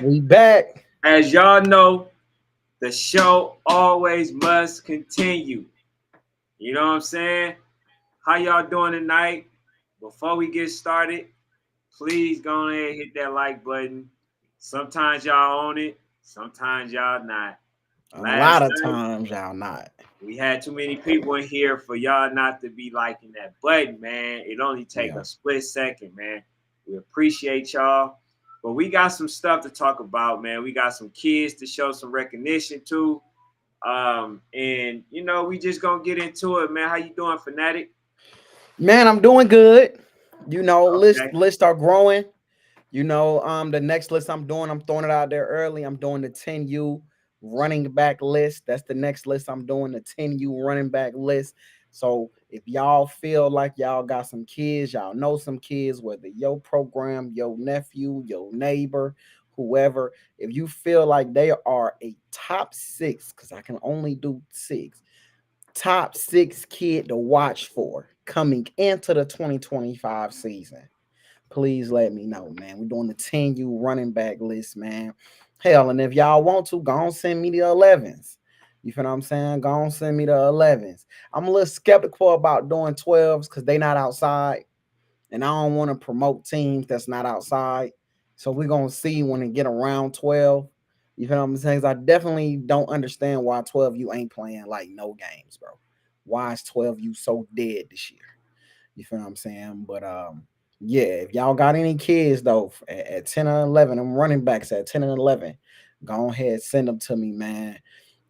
We back. As y'all know, the show always must continue. You know what I'm saying? How y'all doing tonight? Before we get started, please go ahead and hit that like button. Sometimes y'all own it, sometimes y'all not. A lot Last of night, times y'all not. we had too many people in here for y'all not to be liking that button, man. It only take Yeah. a split second, man. We appreciate y'all. But we got some stuff to talk about, man. We got some kids to show some recognition to. And we just gonna get into it, man. How you doing, Fanatic? Man, I'm doing good. Okay. Lists are growing. The next list I'm doing, I'm throwing it out there early. I'm doing the 10U running back list. That's the next list I'm doing, the 10U running back list. So if y'all feel like y'all got some kids, y'all know some kids, whether your program, your nephew, your neighbor, whoever, if you feel like they are a top six, because I can only do six, top six kid to watch for coming into the 2025 season, please let me know, man. We're doing the 10U running back list, man. Hell, and if y'all want to, go on send me the 11s. You feel what I'm saying? Go on send me the 11s. I'm a little skeptical about doing 12s because they not outside. And I don't want to promote teams that's not outside. So we're going to see when it get around 12. You feel what I'm saying? 'Cause I definitely don't understand why 12 you ain't playing like no games, bro. Why is 12 you so dead this year? You feel what I'm saying? But yeah, if y'all got any kids though at 10 and 11, I'm running backs at 10 and 11. Go ahead, send them to me, man.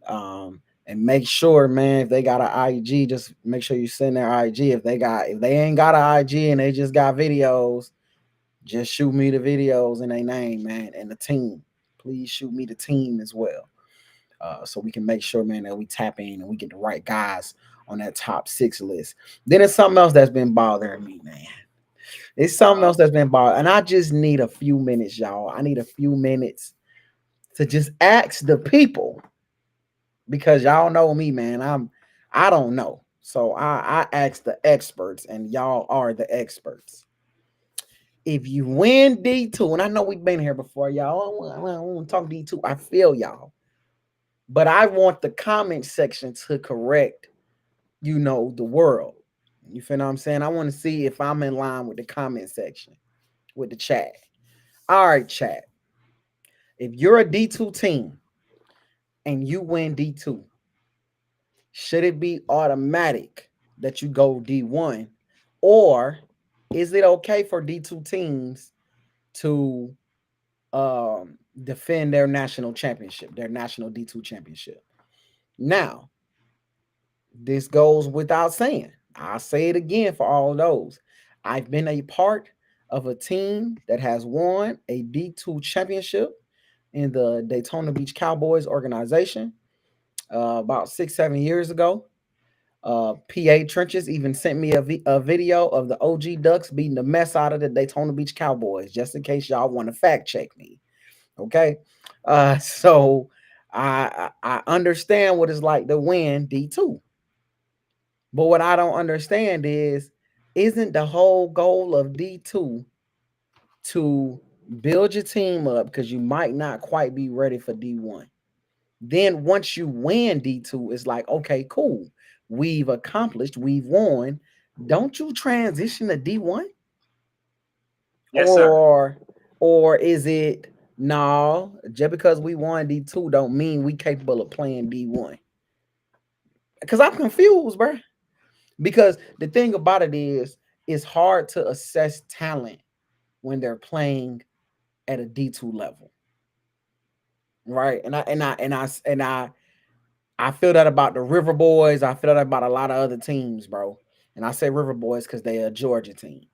And make sure, man, if they got an IG, just make sure you send their IG. If they ain't got an IG and they just got videos, just shoot me the videos and their name, man, and the team. Please shoot me the team as well. So we can make sure, man, that we tap in and we get the right guys on that top six list. Then it's something else that's been bothering me, man. It's something Uh, else that's been bothering, and I just need a few minutes, y'all. I need a few minutes to just ask the people because y'all know me, man. I don't know, so I ask the experts, and y'all are the experts. If you win D2, and I know we've been here before, y'all. I don't want to talk D2. I feel y'all, but I want the comment section to correct, the world. You feel what I'm saying? I want to see if I'm in line with the comment section, with the chat. All right, chat. If you're a D2 team and you win D2, should it be automatic that you go D1? Or is it okay for D2 teams to defend their national championship, their national D2 championship? Now, this goes without saying. I'll say it again for all those. I've been a part of a team that has won a D2 championship in the Daytona Beach Cowboys organization about 6, 7 years ago. PA Trenches even sent me a video of the OG Ducks beating the mess out of the Daytona Beach Cowboys, just in case y'all want to fact check me. Okay. So I understand what it's like to win D2. But what I don't understand is, isn't the whole goal of D2 to build your team up because you might not quite be ready for D1? Then once you win D2, it's like, okay, cool. We've accomplished, we've won. Don't you transition to D1? yes, sir. Or is it no, just because we won D2 don't mean we capable of playing D1? Because I'm confused, bro. Because the thing about it is, it's hard to assess talent when they're playing at a D2 level, right? And I feel that about the River Boys. I feel that about a lot of other teams, bro. And I say River Boys because they're a Georgia team.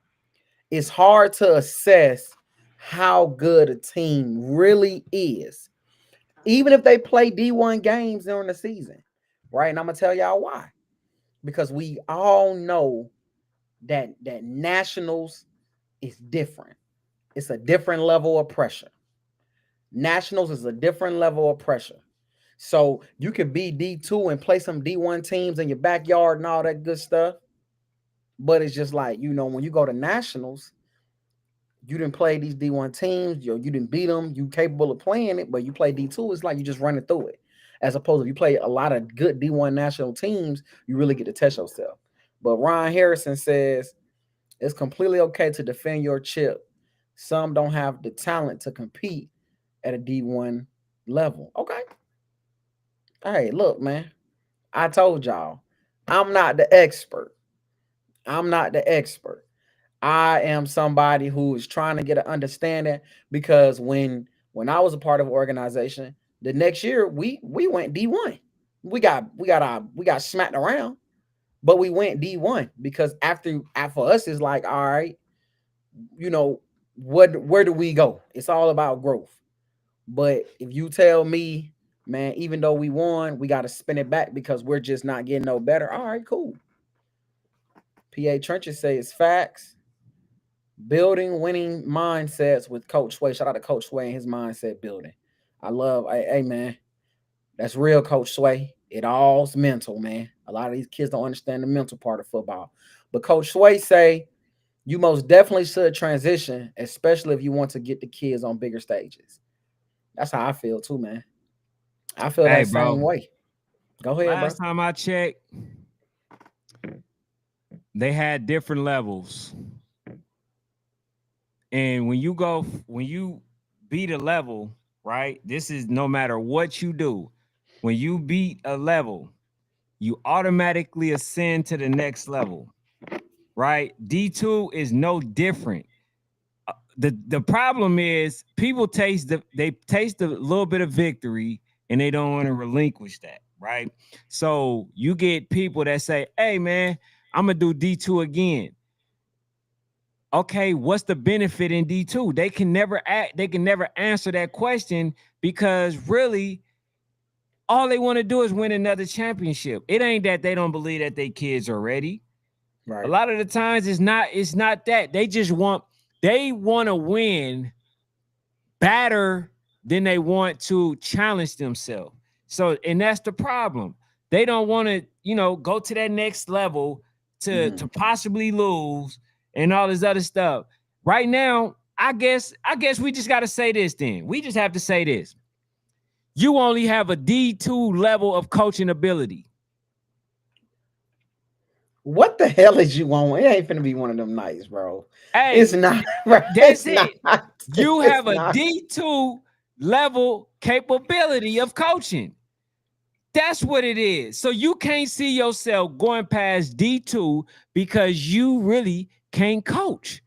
It's hard to assess how good a team really is, even if they play D1 games during the season, right? And I'm gonna tell y'all why. Because we all know that nationals is different. It's a different level of pressure. Nationals is a different level of pressure. So you could be D2 and play some D1 teams in your backyard and all that good stuff. But it's just like, when you go to nationals, you didn't play these D1 teams, you didn't beat them, you capable of playing it, but you play D2, it's like you just running through it. As opposed to if you play a lot of good D1 national teams, you really get to test yourself. But Ron Harrison says it's completely okay to defend your chip. Some don't have the talent to compete at a D1 level. Okay. Hey, look, man. I told y'all, I'm not the expert. I'm not the expert. I am somebody who is trying to get an understanding because when I was a part of an organization, the next year we went D1. We got smacked around, but we went D1 because after us is like, all right, you know, where do we go? It's all about growth. But if you tell me, man, even though we won, we got to spin it back because we're just not getting no better. All right, cool. PA Trenches say it's facts. Building winning mindsets with Coach Sway. Shout out to Coach Sway and his mindset building. I love, hey man, that's real, Coach Sway. It all's mental, man. A lot of these kids don't understand the mental part of football. But Coach Sway say you most definitely should transition, especially if you want to get the kids on bigger stages. That's how I feel too, man. I feel Hey, that bro. same way. Go ahead, bro. Last time I checked, they had different levels. And when you beat a level, right? This is no matter what you do. When you beat a level, you automatically ascend to the next level, right? D2 is no different. The problem is people taste a little bit of victory and they don't want to relinquish that, right? So you get people that say, "Hey man, I'm gonna do D2 again." Okay, what's the benefit in D2? They can never answer that question because really all they want to do is win another championship. It ain't that they don't believe that their kids are ready. A Right. lot of the times it's not that. They want to win better than they want to challenge themselves. So, and that's the problem. They don't want to, go to that next level to Mhm. possibly lose and all this other stuff. Right now, I guess we just got to say this then. We just have to say this. You only have a D2 level of coaching ability. What the hell is you on? It ain't finna be one of them nights, bro. It's Hey, not, bro. that's It's not. it. You It's have a not. D2 level capability of coaching. That's what it is. So you can't see yourself going past D2 because you really can't coach.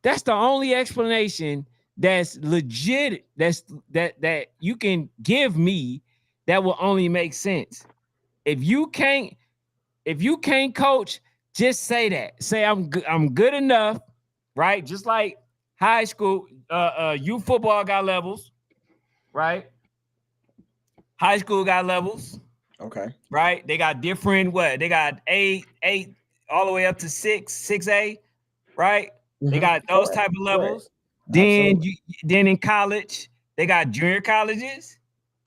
That's the only explanation that's legit. That you can give me that will only make sense. If you can't if you can't coach, just say that. Say I'm good enough, right? Just like high school, youth football got levels, right? High school got levels, Okay. right? They got different what? They got eight, all the way up to 6A, right? They Hmm. got those Correct. type of Correct. levels. Then Absolutely. then in college, they got junior colleges.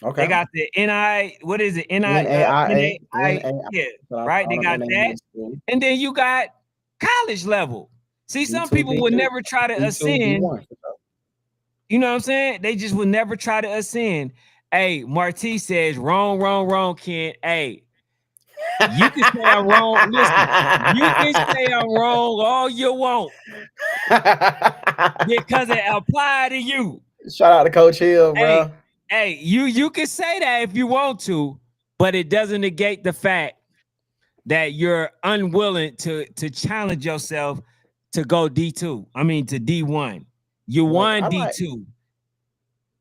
They Okay. got the NI, what is it? NAIA. NAI, yeah, Shout out to right? all They them got NAIA that. schools. And then you got college level. See, some D2, people would D2, never try to D2, ascend. D1. You know what I'm saying? They just would never try to ascend. Hey, Marty says, wrong, wrong, wrong, Ken. Hey, you can say I'm wrong. Listen, you can say I'm wrong all you want because it applied to you. Shout out to Coach Hill, Hey, bro. hey, you can say that if you want to, but it doesn't negate the fact that you're unwilling to challenge yourself to go D2. I mean to D1. You Like won D2.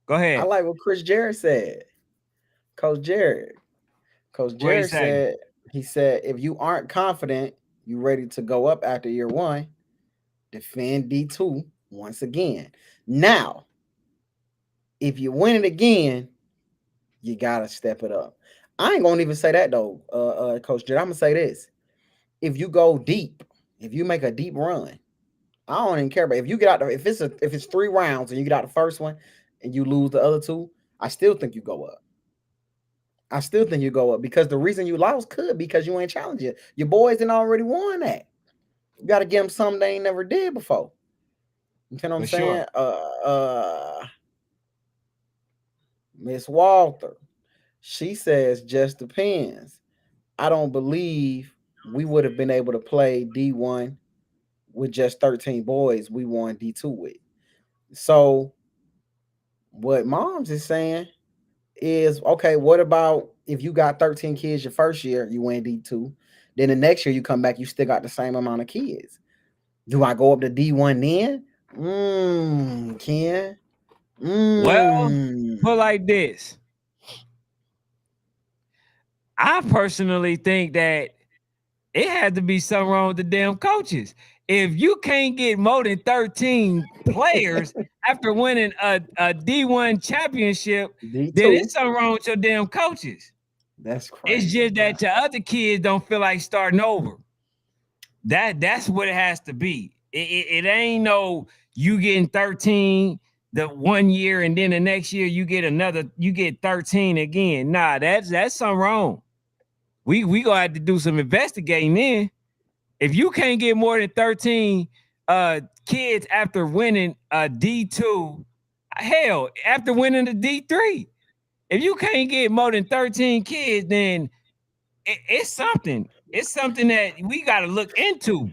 Go I ahead. like what Chris Jarrett said. Coach Jarrett. Coach What you Jarrett say? said, he said, if you aren't confident, you ready to go up after year one, defend D2 once again. Now, if you win it again, you gotta step it up. I ain't gonna even say that though, Coach Jarrett. I'm gonna say this. If you go deep, if you make a deep run, I don't even care. But if you get out the if it's 3 rounds and you get out the first one and you lose the other two, I still think you go up. I still think you go up because the reason you lost could because you ain't challenging. Your boys didn't already won that. You got to give them something they ain't never did before. You know what I'm For sure. saying? Miss Walter, she says just depends. I don't believe we would have been able to play D1 with just 13 boys we won D2 with. So what moms is saying is okay, what about if you got 13 kids your first year, you win D2, then the next year you come back, you still got the same amount of kids. Do I go up to D1 then? Ken. Well, Mmm. put like this. I personally think that it had to be something wrong with the damn coaches. If you can't get more than 13 players after winning a D1 championship, then D2. it's something wrong with your damn coaches. That's It's crazy, just bro. that your other kids don't feel like starting over. That's what it has to be. It ain't no you getting 13 the 1 year and then the next year you get 13 again. Nah, that's something wrong. We gonna have to do some investigating then. If you can't get more than 13 kids after winning a D2, hell, after winning the D3, if you can't get more than 13 kids, then it's something. It's something that we got to look into.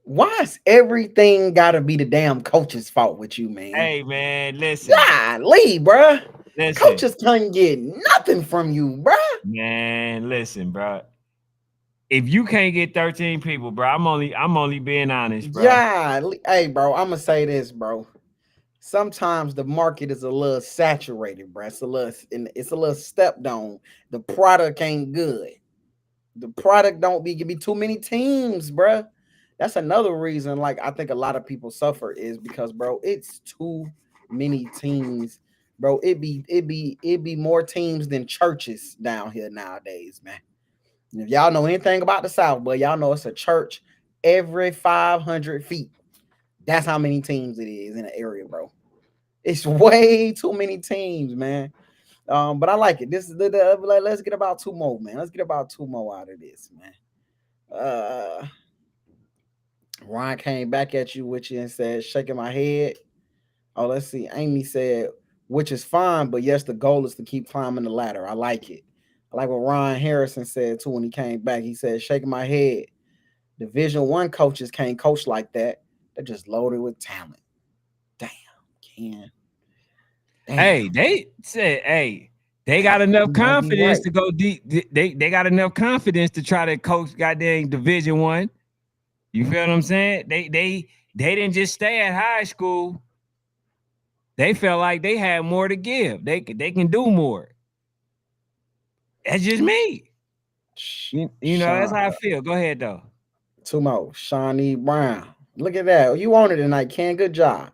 Why's everything gotta be the damn coach's fault with you, man? Hey man, listen, Golly, bruh. listen, Coaches can't get nothing from you, bruh. man, listen, bro. If you can't get 13 people, bro, I'm only being honest, bro. Yeah, hey, bro. I'm gonna say this, bro. Sometimes the market is a little saturated, bro. It's a little stepped on. The product ain't good. The product don't be give me too many teams, bro. That's another reason. Like I think a lot of people suffer is because, bro, it's too many teams, bro. It be more teams than churches down here nowadays, man. If y'all know anything about the South, but y'all know it's a church every 500 feet. That's how many teams it is in the area, bro. It's way too many teams, man. But I like it. This is let's get about two more, man. Let's get about two more out of this, man. Ryan came back at you with you and said, shaking my head. Oh, let's see. Amy said, which is fine, but yes, the goal is to keep climbing the ladder. I like it. I like what Ryan Harrison said too when he came back. He said, shaking my head. Division 1 coaches can't coach like that. They're just loaded with talent. Damn, Ken. Damn. Hey, they said, hey, they got enough You might be confidence right. to go deep. They got enough confidence to try to coach goddamn Division 1. You feel what I'm saying? They didn't just stay at high school. They felt like they had more to give. They can do more. That's just me. You know, that's Sean, how I feel. Go ahead though. two more. Shawnee Brown. Look at that. You on it tonight, Ken. Good job.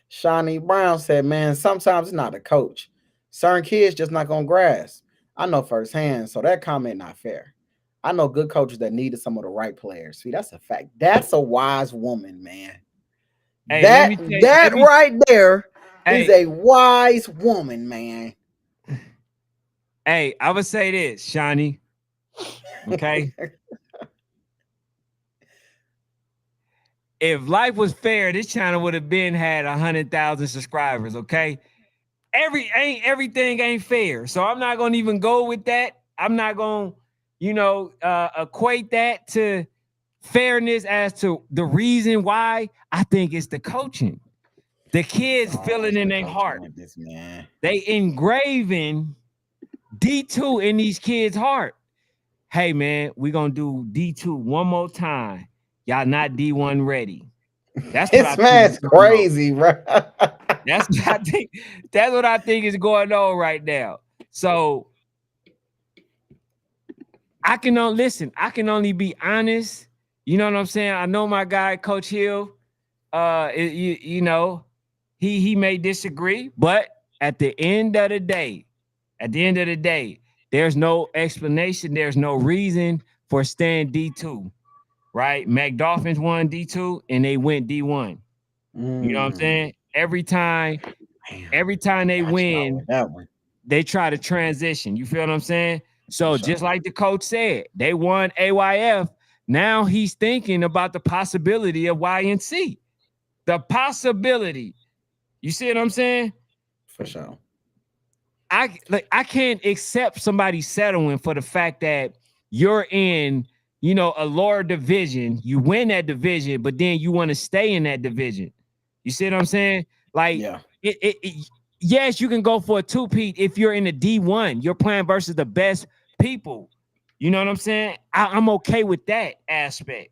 Shawnee Brown said, man, sometimes it's not the coach. Certain kids just not gonna grasp. I know firsthand, so that comment not fair. I know good coaches that needed some of the right players. See, that's a fact. That's a wise woman, man. Hey, let That me tell you, that right there is hey, a wise woman, man. hey, I would say this, Shawnee. Okay. If life was fair, this channel would have been had 100,000 subscribers. Okay. Everything ain't fair. So I'm not gonna even go with that. I'm not gonna, equate that to fairness as to the reason why. I think it's the coaching. The kids feel Oh, it it's in the their coaching heart. with this man. They engraving D2 in these kids' heart. Hey man, we gonna do D2 one more time. Y'all not D1 ready. That's what I This think is man's going on. crazy, bro. That's what I think. That's what I think is going on right now. So I can only listen. I can only be honest. You know what I'm saying? I know my guy, Coach Hill. You know, he may disagree, but at the end of the day, there's no explanation. There's no reason for staying D2. Right? Mac Dolphins won D2 and they went D1. You know what I'm Mm, saying? damn, Every time they got y'all win, with that one they try to transition. You feel what I'm saying? for So just sure. like the coach said, they won AYF. Now he's thinking about the possibility of YNC. The possibility. You see what I'm saying? For sure. I can't accept somebody settling for the fact that you're in, a lower division. You win that division, but then you want to stay in that division. You see what I'm saying? Like Yeah. yes, you can go for a two-peat if you're in the D1. You're playing versus the best people. You know what I'm saying? I'm okay with that aspect,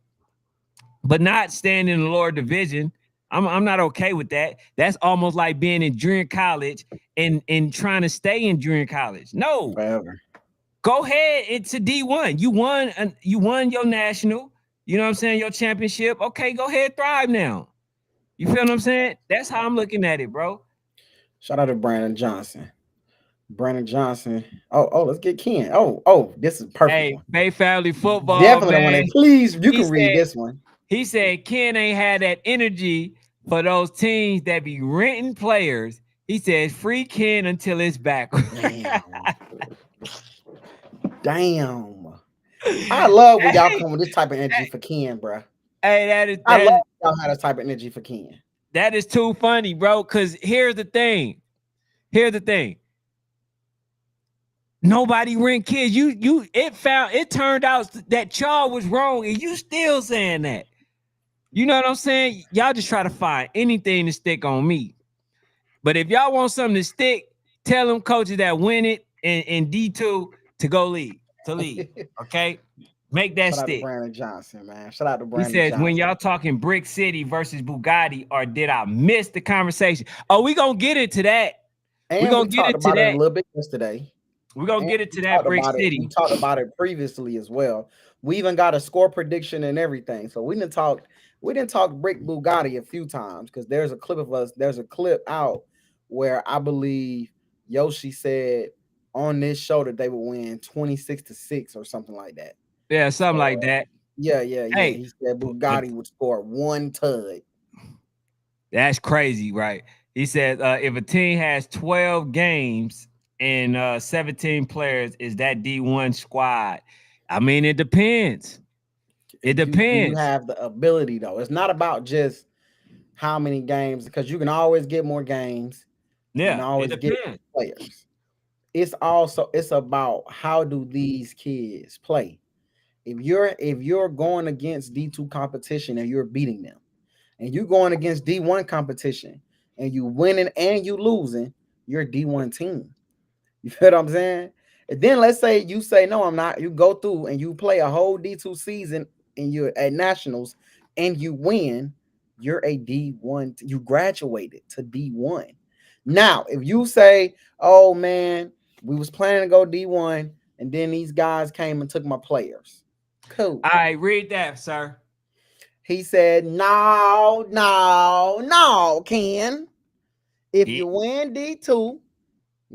but not staying in the lower division. I'm not okay with that. That's almost like being in junior college and trying to stay in junior college. No, Forever. go ahead into D1. You won your national. You know what I'm saying? Your championship. Okay, go ahead, thrive now. You feel what I'm saying? That's how I'm looking at it, bro. Shout out to Brandon Johnson. Brandon Johnson. Oh, let's get Ken. Oh, this is a perfect Hey, one. Bay Family Football, Definitely the one man. that please you He can read said this one. he said Ken ain't had that energy for those teams that be renting players. He says free Ken until it's back. Damn. Damn. I love when y'all come with this type of energy for Ken, bro. Hey, that is I love that is when y'all have this type of energy for Ken. that is too funny, bro. Cause here's the thing. Here's the thing. Nobody rent kids. It turned out that y'all was wrong, and you still saying that. You know what I'm saying? Y'all just try to find anything to stick on me. But if y'all want something to stick, tell them coaches that win it in D2 to go leave. To leave. Okay? Make that Shout out to stick. Brandon Johnson, man. Shout out to He Brandon says, when Johnson. y'all talking Brick City versus Bugatti, or did I miss the conversation? Oh, we gonna get into that. We And gonna we get talked into about it a that. little bit yesterday. We're gonna And get into we that talked Brick about it. We City. talked about it previously as well. We even got a score prediction and everything. So we didn't talk Brick Bugatti a few times because there's a clip out where I believe Yoshi said on this show that they would win 26-6 or something like that. Yeah, So something like that. yeah. Hey, He said but Bugatti would score one tud. that's crazy, right? He said if a team has 12 games and 17 players, is that D1 squad? I mean, it depends. It Do you depends. have the ability though? It's not about just how many games because you can always get more games. You can Yeah, it always get depends. players. It's about how do these kids play. If you're going against D2 competition and you're beating them, and you're going against D1 competition and you winning and you losing, you're a D1 team. You feel what I'm saying? And then let's say you say, no, I'm not. You go through and you play a whole D2 season and you're at nationals and you win, you're a D1. You graduated to D1. Now, if you say, oh man, we was planning to go D1 and then these guys came and took my players. Cool. All right, read that, sir. He said, no, Ken. If Yeah. you win D2,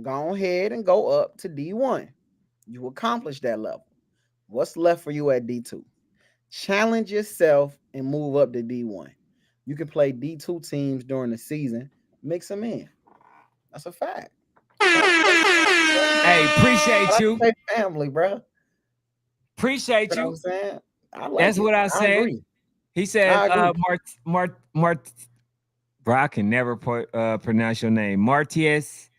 go ahead and go up to D1. You accomplish that level. What's left for you at D2? Challenge yourself and move up to D1. You can play D2 teams during the season, mix them in. That's a fact. Shout out to Hey, appreciate you. their family, bro. Appreciate You know what I'm you. saying? I like That's it. what I I said. agree. He says, I agree. bro, I can never pronounce your name. Martius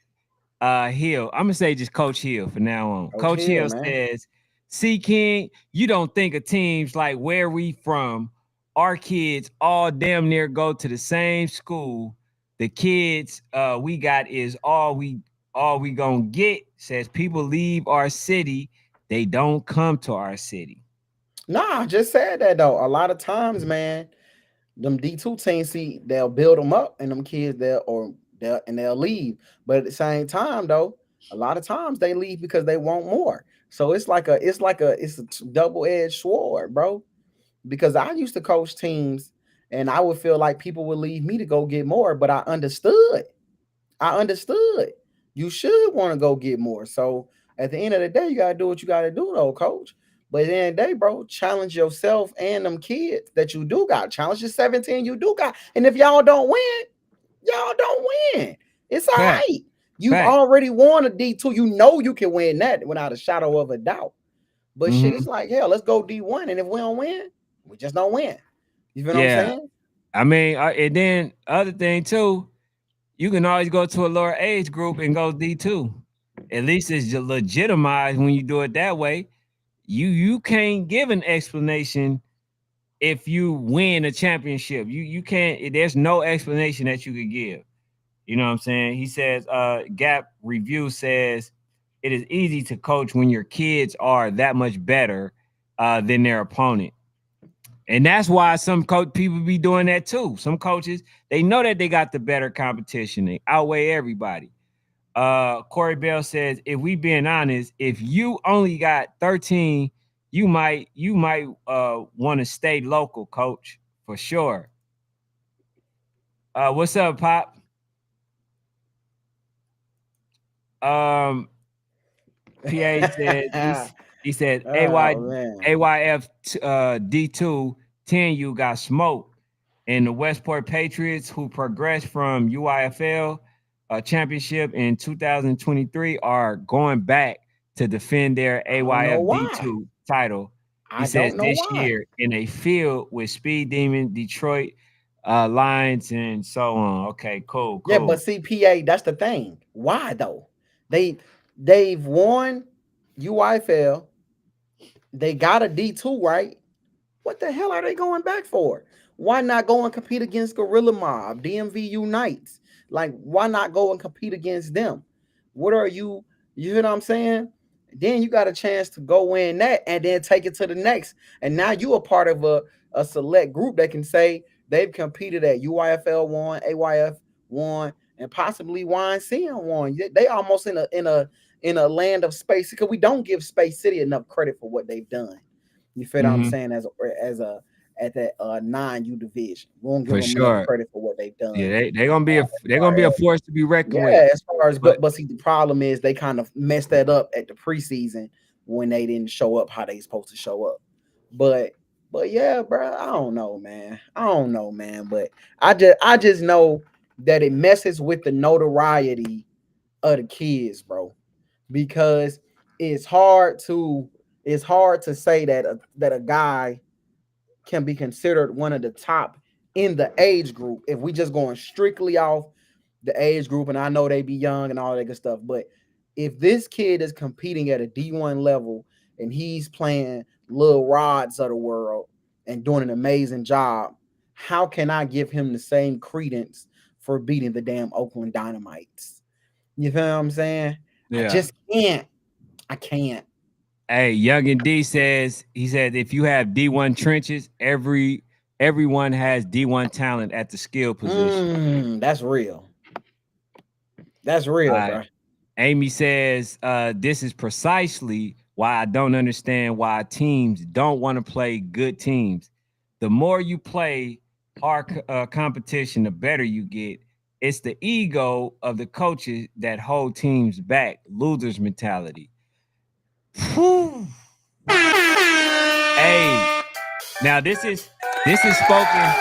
Hill. I'm gonna say just Coach Hill from now on. Coach Coach Hill, Hill man. says, "See, King, you don't think of teams like where we from. Our kids all damn near go to the same school. The kids we got is all we gonna get." Says people leave our city, they don't come to our city. Nah, I just said that though. A lot of times, man, them D2 teams see they'll build them up and them kids they'll leave. But at the same time, though, a lot of times they leave because they want more. So it's a double-edged sword, bro. Because I used to coach teams and I would feel like people would leave me to go get more, but I understood. I understood. You should want to go get more. So at the end of the day, you gotta do what you gotta do, though, coach. But at the end of the day, bro, challenge yourself and them kids that you do got. Challenge your 17 you do got. And if y'all don't win, y'all don't win. It's all Fact, right. You've fact. already won a D2. You know you can win that without a shadow of a doubt. But shit, Mm-hmm. it's like, hell, let's go D1. And if we don't win, we just don't win. You feel what I'm Yeah. saying? I mean, and then other thing too, you can always go to a lower age group and go D2. At least it's legitimized when you do it that way. You can't give an explanation if you win a championship. You can't. There's no explanation that you could give. You know what I'm saying? He says, Gap Review says it is easy to coach when your kids are that much better than their opponent. And that's why some people be doing that too. Some coaches, they know that they got the better competition. They outweigh everybody. Corey Bell says, if we being honest, if you only got 13, you might want to stay local, coach, for sure. What's up, Pop? Um, PA said he said Oh man. AYF D2 10U got smoked. And the Westport Patriots, who progressed from UIFL championship in 2023, are going back to defend their I don't know AYF why. D2 title. He I says don't know this why. year in a field with Speed Demon, Detroit Lions, and so on. Okay, cool, Yeah, but cool. CPA, that's the thing. Why though? They they've won UIFL. They got a D2, right? What the hell are they going back for? Why not go and compete against Gorilla Mob, DMV Unites? Like, why not go and compete against them? What are you? You hear what I'm saying? Then you got a chance to go in that and then take it to the next. And now you are part of a select group that can say they've competed at UIFL one, AYF one, and possibly YNCM one. They almost in a land of space because we don't give Space City enough credit for what they've done. You feel what I'm Hmm. saying? As a at that non-U division, we won't give For them enough sure. credit for what they've Yeah, done. they're gonna be As they're gonna far be a as force to be reckoned with. yeah, as far as But but see, the problem is they kind of messed that up at the preseason when they didn't show up how they supposed to show up. But but yeah, bro, I don't know, man. I don't know, man. But I just know that it messes with the notoriety of the kids, bro, because it's hard to it's hard to say that a guy can be considered one of the top in the age group if we just going strictly off the age group. And I know they be young and all that good stuff, but if this kid is competing at a D1 level and he's playing little rods of the world and doing an amazing job, how can I give him the same credence for beating the damn Oakland Dynamites? You feel what I'm saying? I yeah. just can't. I can't. Hey, Young and D says he said if you have D1 trenches, everyone has D1 talent at the skill position. That's real. That's real, Uh, bro. Amy says this is precisely why I don't understand why teams don't want to play good teams. The more you play hard competition, the better you get. It's the ego of the coaches that hold teams back. Losers mentality. Whew. Hey, now this is spoken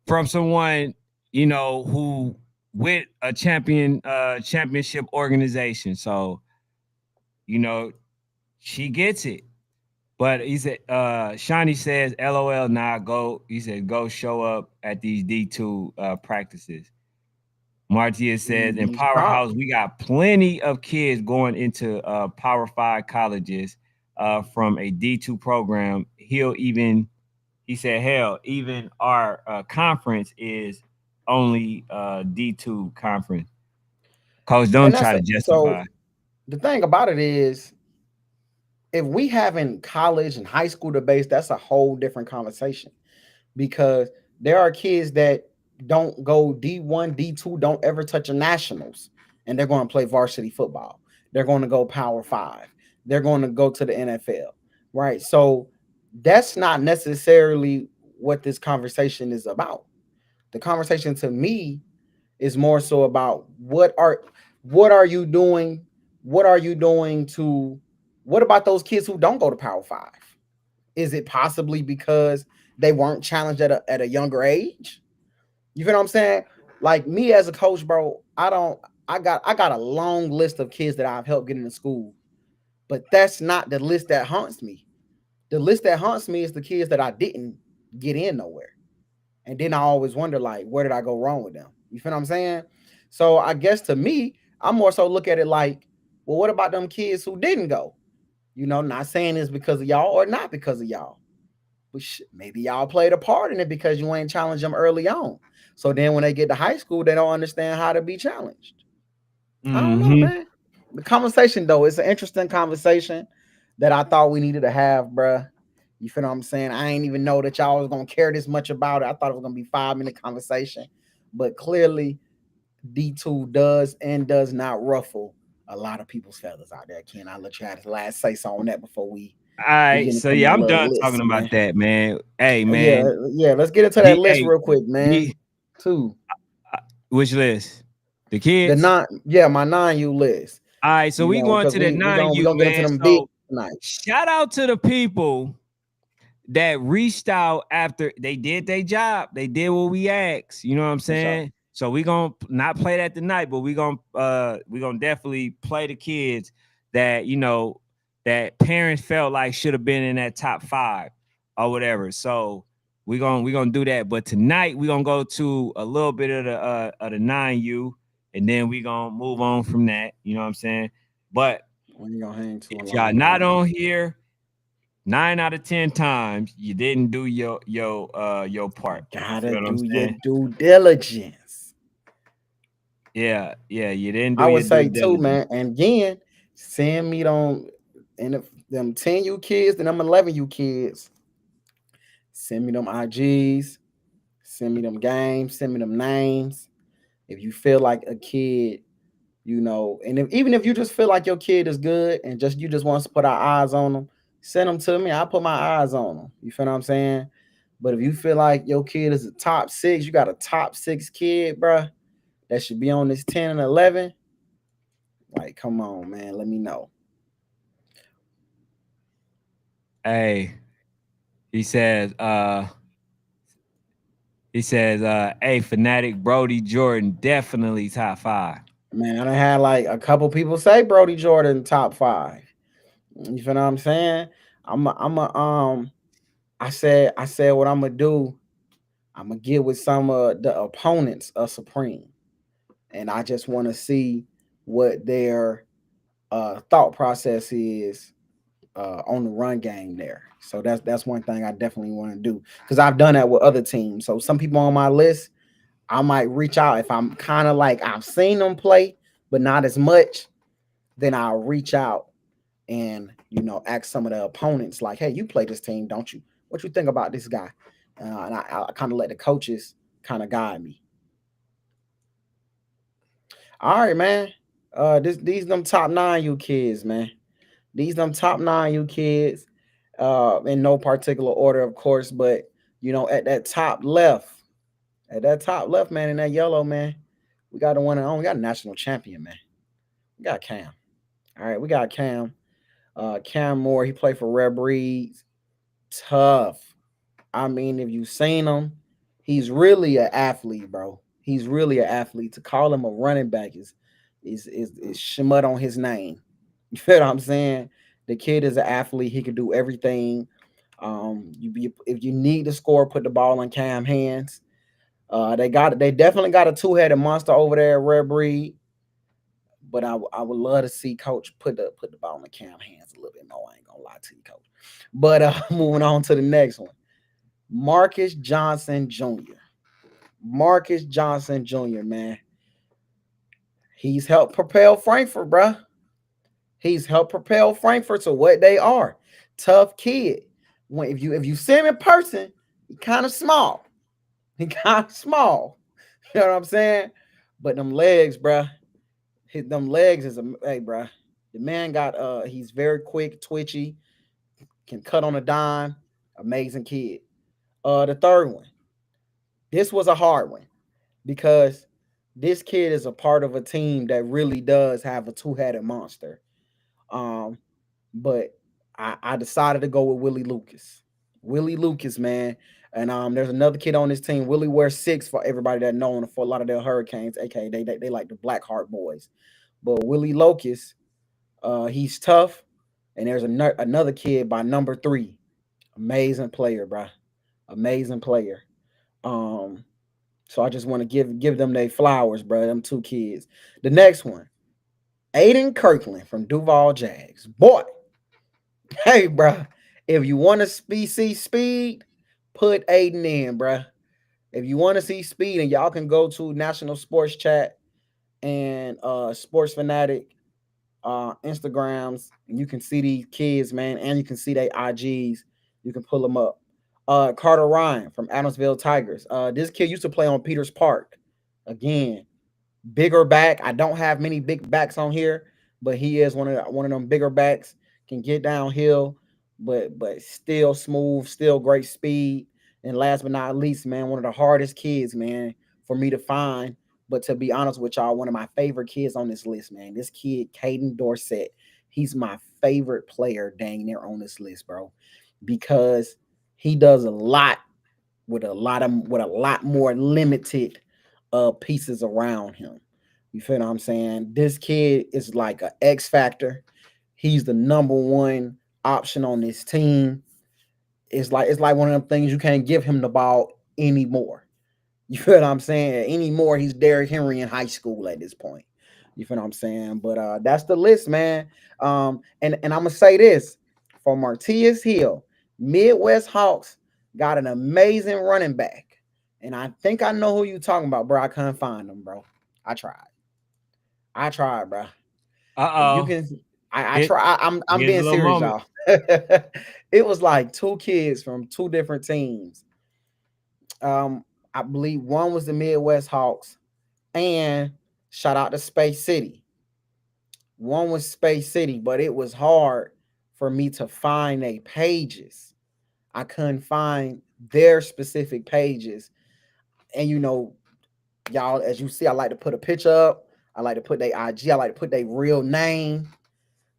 from someone who with a championship organization. So you know she gets it. But he said, Shawnee says, LOL, nah, go. He said, go show up at these D2 practices. Martia says, in He's top. Powerhouse, we got plenty of kids going into Power Five colleges from a D2 program. He said, hell, even our conference is only D2 conference. Coach, And don't that's try to so justify. the thing about it is if we having college and high school debates, that's a whole different conversation because there are kids that don't go D1, D2, don't ever touch a nationals, and they're going to play varsity football. They're going to go Power Five. They're going to go to the NFL, right? So that's not necessarily what this conversation is about. The conversation to me is more so about what are you doing? What are you doing to what about those kids who don't go to Power Five? Is it possibly because they weren't challenged at a younger age? You feel what I'm saying? Like me as a coach, bro, I got a long list of kids that I've helped get into school, but that's not the list that haunts me. The list that haunts me is the kids that I didn't get in nowhere. And then I always wonder, like, where did I go wrong with them? You feel what I'm saying? So I guess to me, I more so look at it like, well, what about them kids who didn't go? Not saying it's because of y'all or not because of y'all, but maybe y'all played a part in it because you ain't challenged them early on. So then when they get to high school, they don't understand how to be challenged. I don't know, Mm-hmm. man. The conversation though, it's an interesting conversation that I thought we needed to have, bruh. You feel what I'm saying? I ain't even know that y'all was gonna care this much about it. I thought it was gonna be 5 minute conversation, but clearly D2 does and does not ruffle a lot of people's feathers out there. Ken, I'll let you have the last say so on that before All we right. get So into yeah, my I'm little done talking list, about man. that, man. Hey, Yeah, man. yeah. Let's get into that D list hey, real quick, man. D Two, which list? The the kids? nine, yeah, my 9U list. All right, so we going Because to the we nine gonna we U, gonna get into man. them big So tonight. shout out to the people that reached out after they did their job. They did what we asked. You know what I'm For sure. saying? So we gonna not play that tonight, but we gonna definitely play the kids that that parents felt like should have been in that top 5 or whatever. So we gonna do that. But tonight we gonna go to a little bit of the 9U, and then we gonna move on from that. You know what I'm saying? But We ain't gonna hang too if y'all long on not that. on here, 9 out of 10 times you didn't do your part. You Gotta feel what I'm do your saying? due diligence. Yeah, yeah, you didn't do I your would due say too, diligence. man. And again, send me them and if them 10U kids and them 11U kids. Send me them IGs. Send me them games. Send me them names. If you feel like a kid, and even if you just feel like your kid is good and just you just want us to put our eyes on them, send them to me. I'll put my eyes on them. You feel what I'm saying? But if you feel like your kid is a top 6, you got a top 6 kid, bruh, that should be on this 10 and 11. Like, come on, man. Let me know. Hey, he says, hey, Fanatic Brody Jordan, definitely top 5. Man, I done had like a couple people say Brody Jordan top 5. You feel what I'm saying? I said what I'm gonna do. I'm gonna get with some of the opponents of Supreme, and I just want to see what their thought process is on the run game there. So that's one thing I definitely want to do because I've done that with other teams. So some people on my list, I might reach out if I'm kind of like I've seen them play, but not as much. Then I'll reach out and ask some of the opponents like, "Hey, you play this team, don't you? What you think about this guy?" And I kind of let the coaches kind of guide me. All right, man. These them top 9U kids, man. These them top 9U kids. In no particular order, of course, but at that top left, man, in that yellow, man, we got the one and only. We got a national champion, man. We got Cam. All right, we got Cam. Cam Moore. He played for Red Breeds. Tough. I mean, if you've seen him, he's really an athlete, bro. He's really an athlete. To call him a running back is shmut on his name. You feel what I'm saying? The kid is an athlete. He can do everything. If you need to score, put the ball in Cam hands. They definitely got a two-headed monster over there at Red Breed. But I would love to see Coach put the ball in Cam hands a little bit more. I ain't gonna lie to you, Coach. But moving on to the next one. Marcus Johnson Jr. Marcus Johnson Jr., man. He's helped propel Frankfurt, bruh. He's helped propel Frankfurt to what they are. Tough kid. If you see him in person, he kind of small. He kind of small. You know what I'm saying? But them legs, bruh. Them legs is a hey, bruh. The man got he's very quick, twitchy, can cut on a dime. Amazing kid. The third one. This was a hard one because this kid is a part of a team that really does have a two-headed monster. Um, but I decided to go with Willie Lucas. Willie Lucas, man. And there's another kid on this team. Willie wears 6 for everybody that know him for a lot of their Hurricanes, aka they like the Blackheart boys. But Willie Lucas, he's tough. And there's another kid by number 3. Amazing player, bro. Amazing player. Um, so I just want to give them their flowers, bro. Them two kids. The next one, Aiden Kirkland from Duval Jags. Boy, hey, bro. If you want to see speed, put Aiden in, bro. If you want to see speed, and y'all can go to National Sports Chat and Sports Fanatic Instagrams, and you can see these kids, man, and you can see their IGs. You can pull them up. Carter Ryan from Adamsville Tigers. This kid used to play on Peters Park. Again, bigger back. I don't have many big backs on here, but he is one of them bigger backs. Can get downhill, but still smooth, still great speed. And last but not least, man, one of the hardest kids, man, for me to find. But to be honest with y'all, one of my favorite kids on this list, man. This kid, Caden Dorsett, he's my favorite player dang near on this list, bro, because he does a lot with a lot more limited pieces around him. You feel what I'm saying? This kid is like an X factor. He's the number one option on this team. It's like one of them things you can't give him the ball anymore. You feel what I'm saying? Anymore, he's Derrick Henry in high school at this point. You feel what I'm saying? But that's the list, man. And I'm gonna say this for Martius Hill, Midwest Hawks got an amazing running back. And I think I know who you talking about, bro. I couldn't find him, bro. I tried. I tried, bro. If you Uh-oh. can, I It try. I'm Here's a being little serious, moment. y'all. It was like two kids from two different teams. I believe one was the Midwest Hawks, and shout out to Space City. One was Space City, but it was hard for me to find their pages. I couldn't find their specific pages, and y'all, as you see, I like to put a picture up. I like to put their IG. I like to put their real name.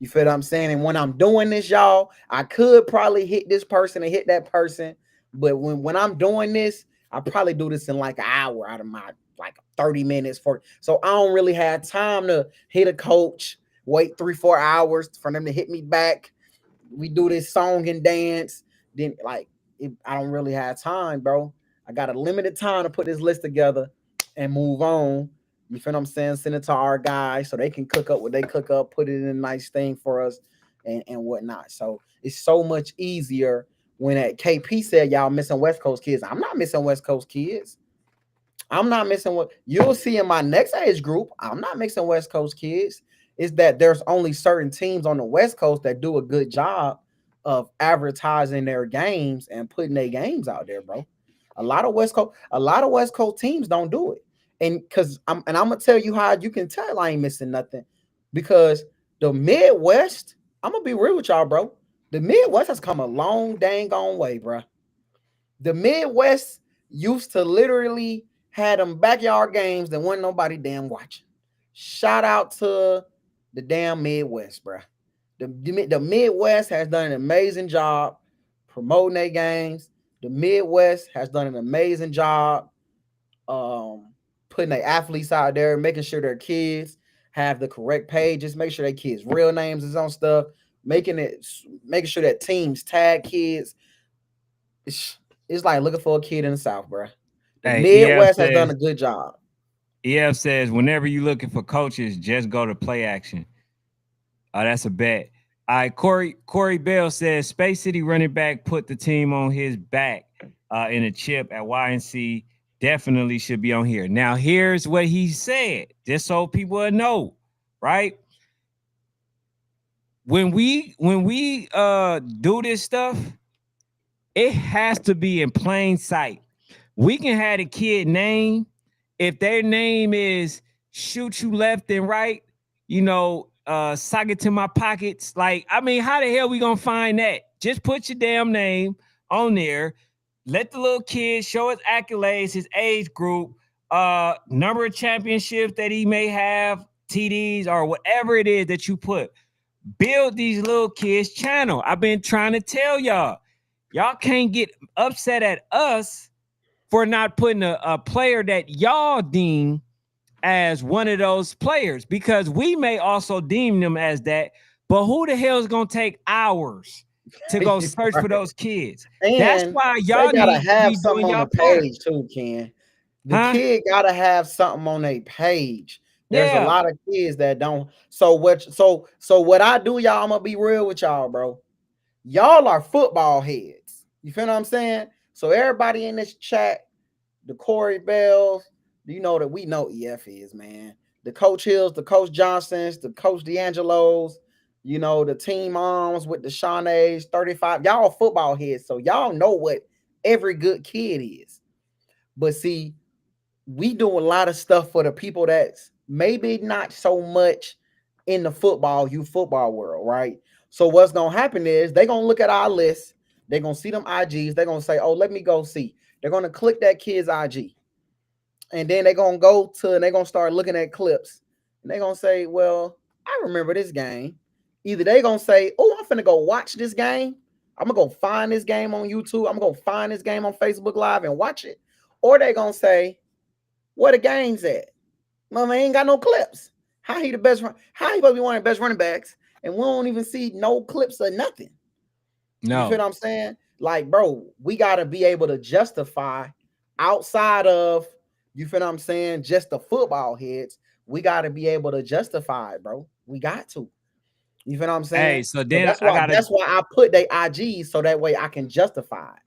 You feel what I'm saying? And when I'm doing this, y'all, I could probably hit this person and hit that person. But when I'm doing this, I probably do this in like an hour out of my like 30 minutes for, so I don't really have time to hit a coach, wait 3-4 hours for them to hit me back. We do this song and dance. Then I don't really have time, bro. I got a limited time to put this list together and move on. You feel what I'm saying? Send it to our guys so they can cook up what they cook up, put it in a nice thing for us and whatnot. So it's so much easier when at KP said y'all missing West Coast kids. I'm not missing West Coast kids. I'm not missing what you'll see in my next age group. I'm not mixing West Coast kids. Is that there's only certain teams on the West Coast that do a good job of advertising their games and putting their games out there, bro. A lot of West Coast teams don't do it. And I'm gonna tell you how you can tell I ain't missing nothing. Because the Midwest, I'm gonna be real with y'all, bro. The Midwest has come a long dang on way, bro. The Midwest used to literally had them backyard games that wasn't nobody damn watching. Shout out to the damn Midwest, bro. The Midwest has done an amazing job promoting their games. The Midwest has done an amazing job um, putting their athletes out there, making sure their kids have the correct pages, make sure their kids' real names is on stuff, making sure that teams tag kids. It's like looking for a kid in the South, bro. The Hey, EF Midwest has done says a good job. EF says whenever you looking for coaches, just go to play action. That's a bet. All right, Corey Bell says Space City running back put the team on his back in a chip at YNC. Definitely should be on here. Now, here's what he said, just so people will know, right? When we do this stuff, it has to be in plain sight. We can have a kid name. If their name is shoot you left and right, sock it to my pockets. Like, I mean, how the hell we gonna find that? Just put your damn name on there. Let the little kid show his accolades, his age group, number of championships that he may have, TDs or whatever it is that you put. Build these little kids' channel. I've been trying to tell y'all. Y'all can't get upset at us for not putting a player that y'all deem as one of those players, because we may also deem them as that. But who the hell is gonna take hours to go search for those kids. That's And why they y'all gotta need to have be something doing on the y'all part. page too, Ken. The Huh? kid gotta have something on their page. There's a Yeah. lot of kids that don't. So what I do, y'all, I'm gonna be real with y'all, bro. Y'all are football heads. You feel what I'm saying? So everybody in this chat, the Corey Bells, you know that we know EF is, man. The Coach Hills, the Coach Johnsons, the Coach D'Angelos, the team moms with the Shaunays, 35. Y'all football heads. So y'all know what every good kid is. But see, we do a lot of stuff for the people that's maybe not so much in the football world, right? So what's gonna happen is they're gonna look at our list, they're gonna see them IGs, they're gonna say, oh, let me go see. They're gonna click that kid's IG, and then they're gonna go to and they're gonna start looking at clips, and they're gonna say, well, I remember this game. Either they're gonna say, oh, I'm finna go watch this game. I'm gonna go find this game on YouTube. I'm gonna go find this game on Facebook Live and watch it. Or they gonna say, where the game's at? Mama ain't got no clips. How he the best run? How he supposed to be one of the best running backs? And we don't even see no clips or nothing. You feel No. what I'm saying? Like, bro, we gotta be able to justify outside of you feel what I'm saying, just the football heads. We gotta be able to justify it, bro. We got to. You feel what I'm Hey, saying? so So then that's why I put their IGs so that way I can justify it.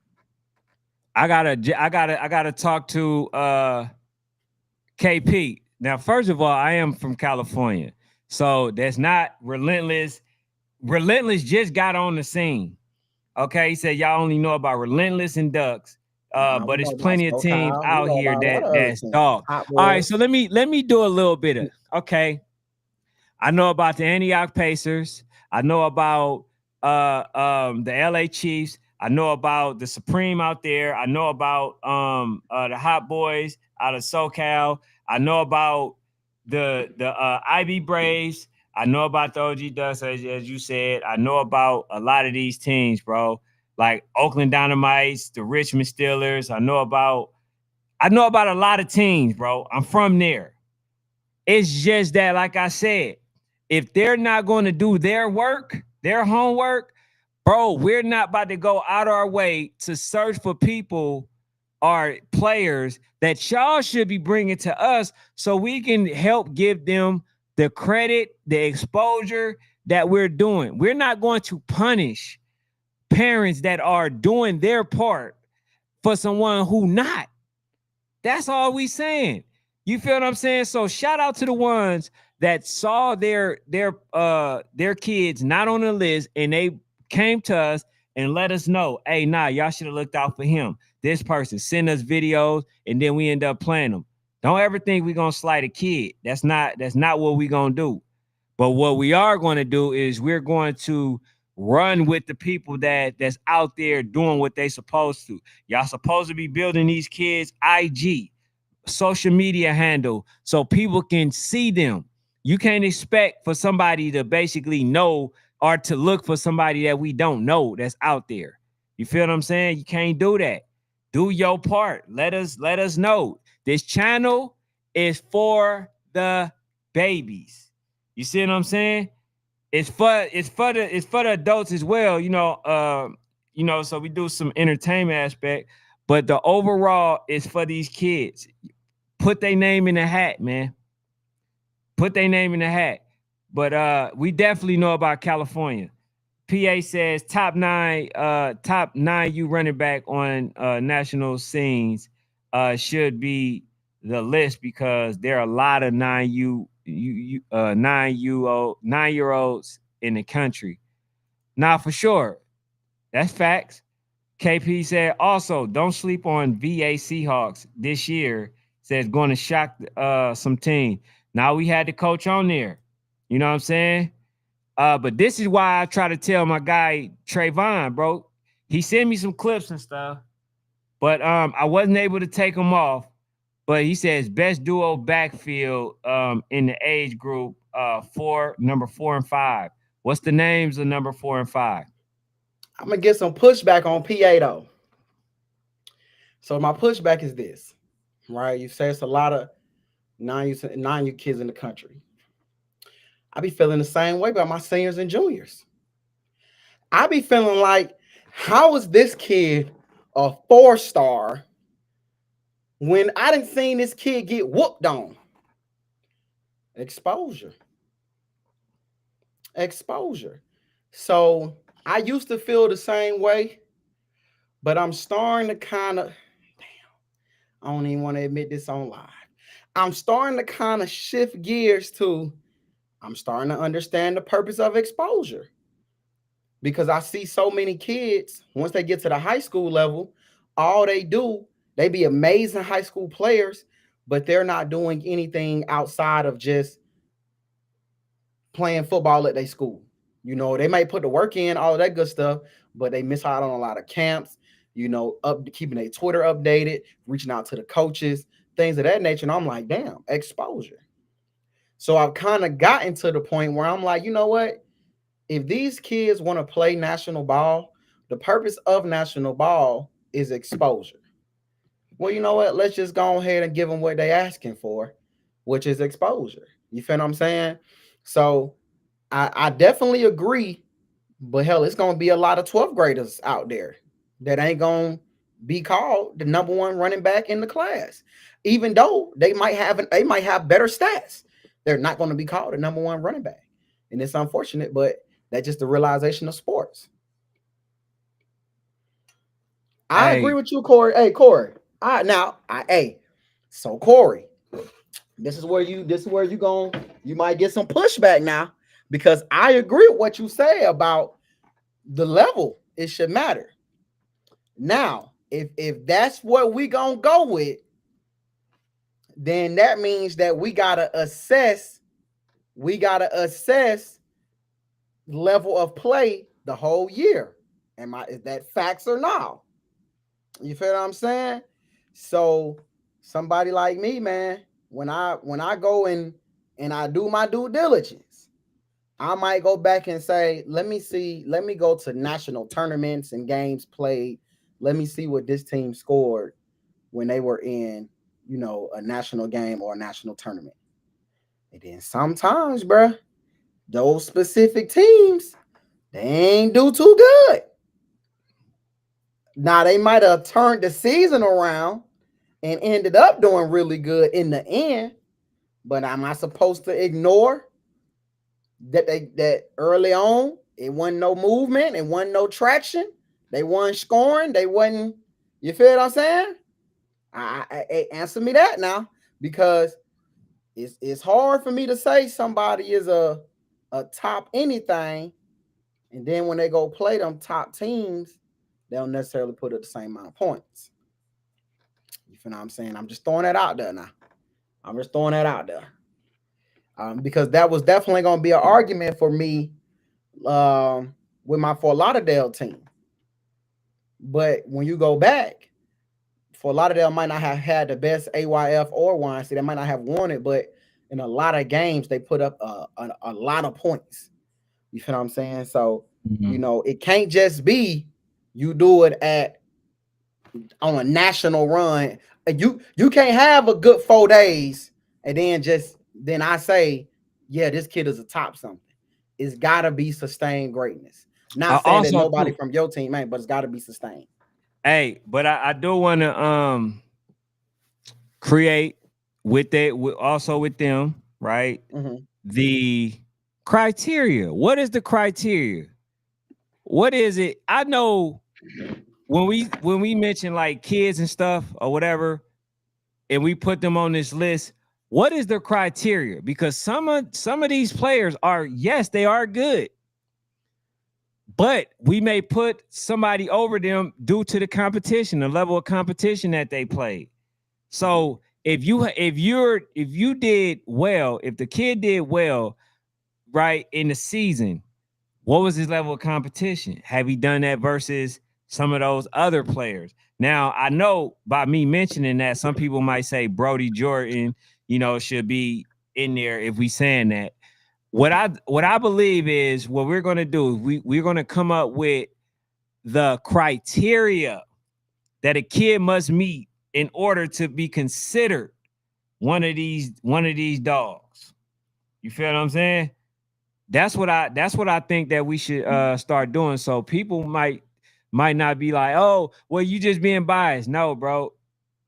I gotta talk to KP. Now, first of all, I am from California. So that's not Relentless. Relentless just got on the scene. Okay, he said y'all only know about Relentless and Ducks, Nah, we but know there's about plenty of teams SoCal. We out know here about a lot of other that's teams. dog. Hot All right, so Wheels. let me do a little bit of okay. I know about the Antioch Pacers. I know about the LA Chiefs. I know about the Supreme out there. I know about the Hot Boys out of SoCal. I know about the IB Braves. I know about the OG Ducks, as you said. I know about a lot of these teams, bro. Like Oakland Dynamites, the Richmond Steelers. I know about a lot of teams, bro. I'm from there. It's just that, like I said, if they're not going to do their work, their homework, bro, we're not about to go out our way to search for people or players that y'all should be bringing to us so we can help give them the credit, the exposure that we're doing. We're not going to punish parents that are doing their part for someone who not. That's all we saying. You feel what I'm saying? So shout out to the ones that saw their kids not on the list and they came to us and let us know, hey, nah, y'all should have looked out for him. This person send us videos and then we end up playing them. Don't ever think we're gonna slight a kid. That's not what we're gonna do. But what we are going to do is we're going to run with the people that's out there doing what they supposed to. Y'all supposed to be building these kids IG, social media handle, so people can see them. You can't expect for somebody to basically know or to look for somebody that we don't know that's out there. You feel what I'm saying? You can't do that. Do your part. Let us know. This channel is for the babies. You see what I'm saying? It's for the adults as well, so we do some entertainment aspect, but the overall is for these kids. Put their name in the hat, man. Put their name in the hat. But we definitely know about California. PA says top nine you running back on national scenes should be the list because there are a lot of 9 year olds in the country. Now for sure, that's facts. KP said also don't sleep on VA Seahawks this year. Says going to shock some team. Now we had the coach on there. You know what I'm saying? But this is why I try to tell my guy Trayvon, bro. He sent me some clips and stuff, but I wasn't able to take them off. But he says best duo backfield in the age group number 4 and 5. What's the names of number 4 and 5? I'm gonna get some pushback on PA though. So my pushback is this, right? You say it's a lot of 9U kids in the country. I be feeling the same way about my seniors and juniors. I be feeling like, how is this kid a 4-star when I didn't seen this kid get whooped on? Exposure. Exposure. So I used to feel the same way, but I'm starting to kind of, I don't even want to admit this on live. I'm starting to kind of shift gears to, I'm starting to understand the purpose of exposure, because I see so many kids, once they get to the high school level, all they do, they be amazing high school players, but they're not doing anything outside of just playing football at their school. You know, they might put the work in, all of that good stuff, but they miss out on a lot of camps, you know, up keeping their Twitter updated, reaching out to the coaches, things of that nature. And I'm like, damn, exposure. So I've kind of gotten to the point where I'm like, you know what? If these kids want to play national ball, the purpose of national ball is exposure. Well, you know what? Let's just go ahead and give them what they're asking for, which is exposure. You feel what I'm saying? So I definitely agree, but hell, it's gonna be a lot of 12th graders out there that ain't gonna be called the number one running back in the class. Even though they might have better stats, they're not gonna be called the number one running back. And it's unfortunate, but that's just the realization of sports. I agree Hey, with you, Corey. Hey, Corey. Hey, so Corey, this is where you going you might get some pushback now, because I agree with what you say about the level. It should matter. Now, if that's what we gonna go with, then that means that we gotta assess level of play the whole year. Is that facts or no? You feel what I'm saying? So somebody like me, man, when I go and I do my due diligence, I might go back and say, let me go to national tournaments and games played. Let me see what this team scored when they were in, a national game or a national tournament. And then sometimes, bruh, those specific teams, they ain't do too good. Now they might have turned the season around and ended up doing really good in the end, but am I supposed to ignore that early on it wasn't no movement, it wasn't no traction, they weren't scoring, they wasn't. You feel what I'm saying? I answer me that now, because it's hard for me to say somebody is a top anything, and then when they go play them top teams, they don't necessarily put up the same amount of points. You feel what I'm saying? I'm just throwing that out there now. I'm just throwing that out there. Because that was definitely going to be an argument for me, with my Fort Lauderdale team. But when you go back, Fort Lauderdale might not have had the best AYF or YNC. They might not have won it, but in a lot of games, they put up a lot of points. You feel what I'm saying? So, it can't just be you do it on a national run. You can't have a good 4 days and then I say, yeah, this kid is a top something. It's gotta be sustained greatness. Not saying that also nobody too, from your team ain't, but it's gotta be sustained. hey, but I do want to create also with them, right? Mm-hmm. The criteria. What is the criteria? What is it? I know when we mention like kids and stuff or whatever, and we put them on this list, what is the criteria? Because some of these players are, yes, they are good, but we may put somebody over them due to the competition, the level of competition that they played. So if you did well, if the kid did well, right, in the season, what was his level of competition? Have he done that versus some of those other players? Now, I know by me mentioning that, some people might say Brody Jordan, should be in there if we saying that. What I believe is what we're going to do. We're going to come up with the criteria that a kid must meet in order to be considered one of these dogs. You feel what I'm saying? that's what I think that we should start doing. So people might not be like, oh, well, you just being biased. No, bro.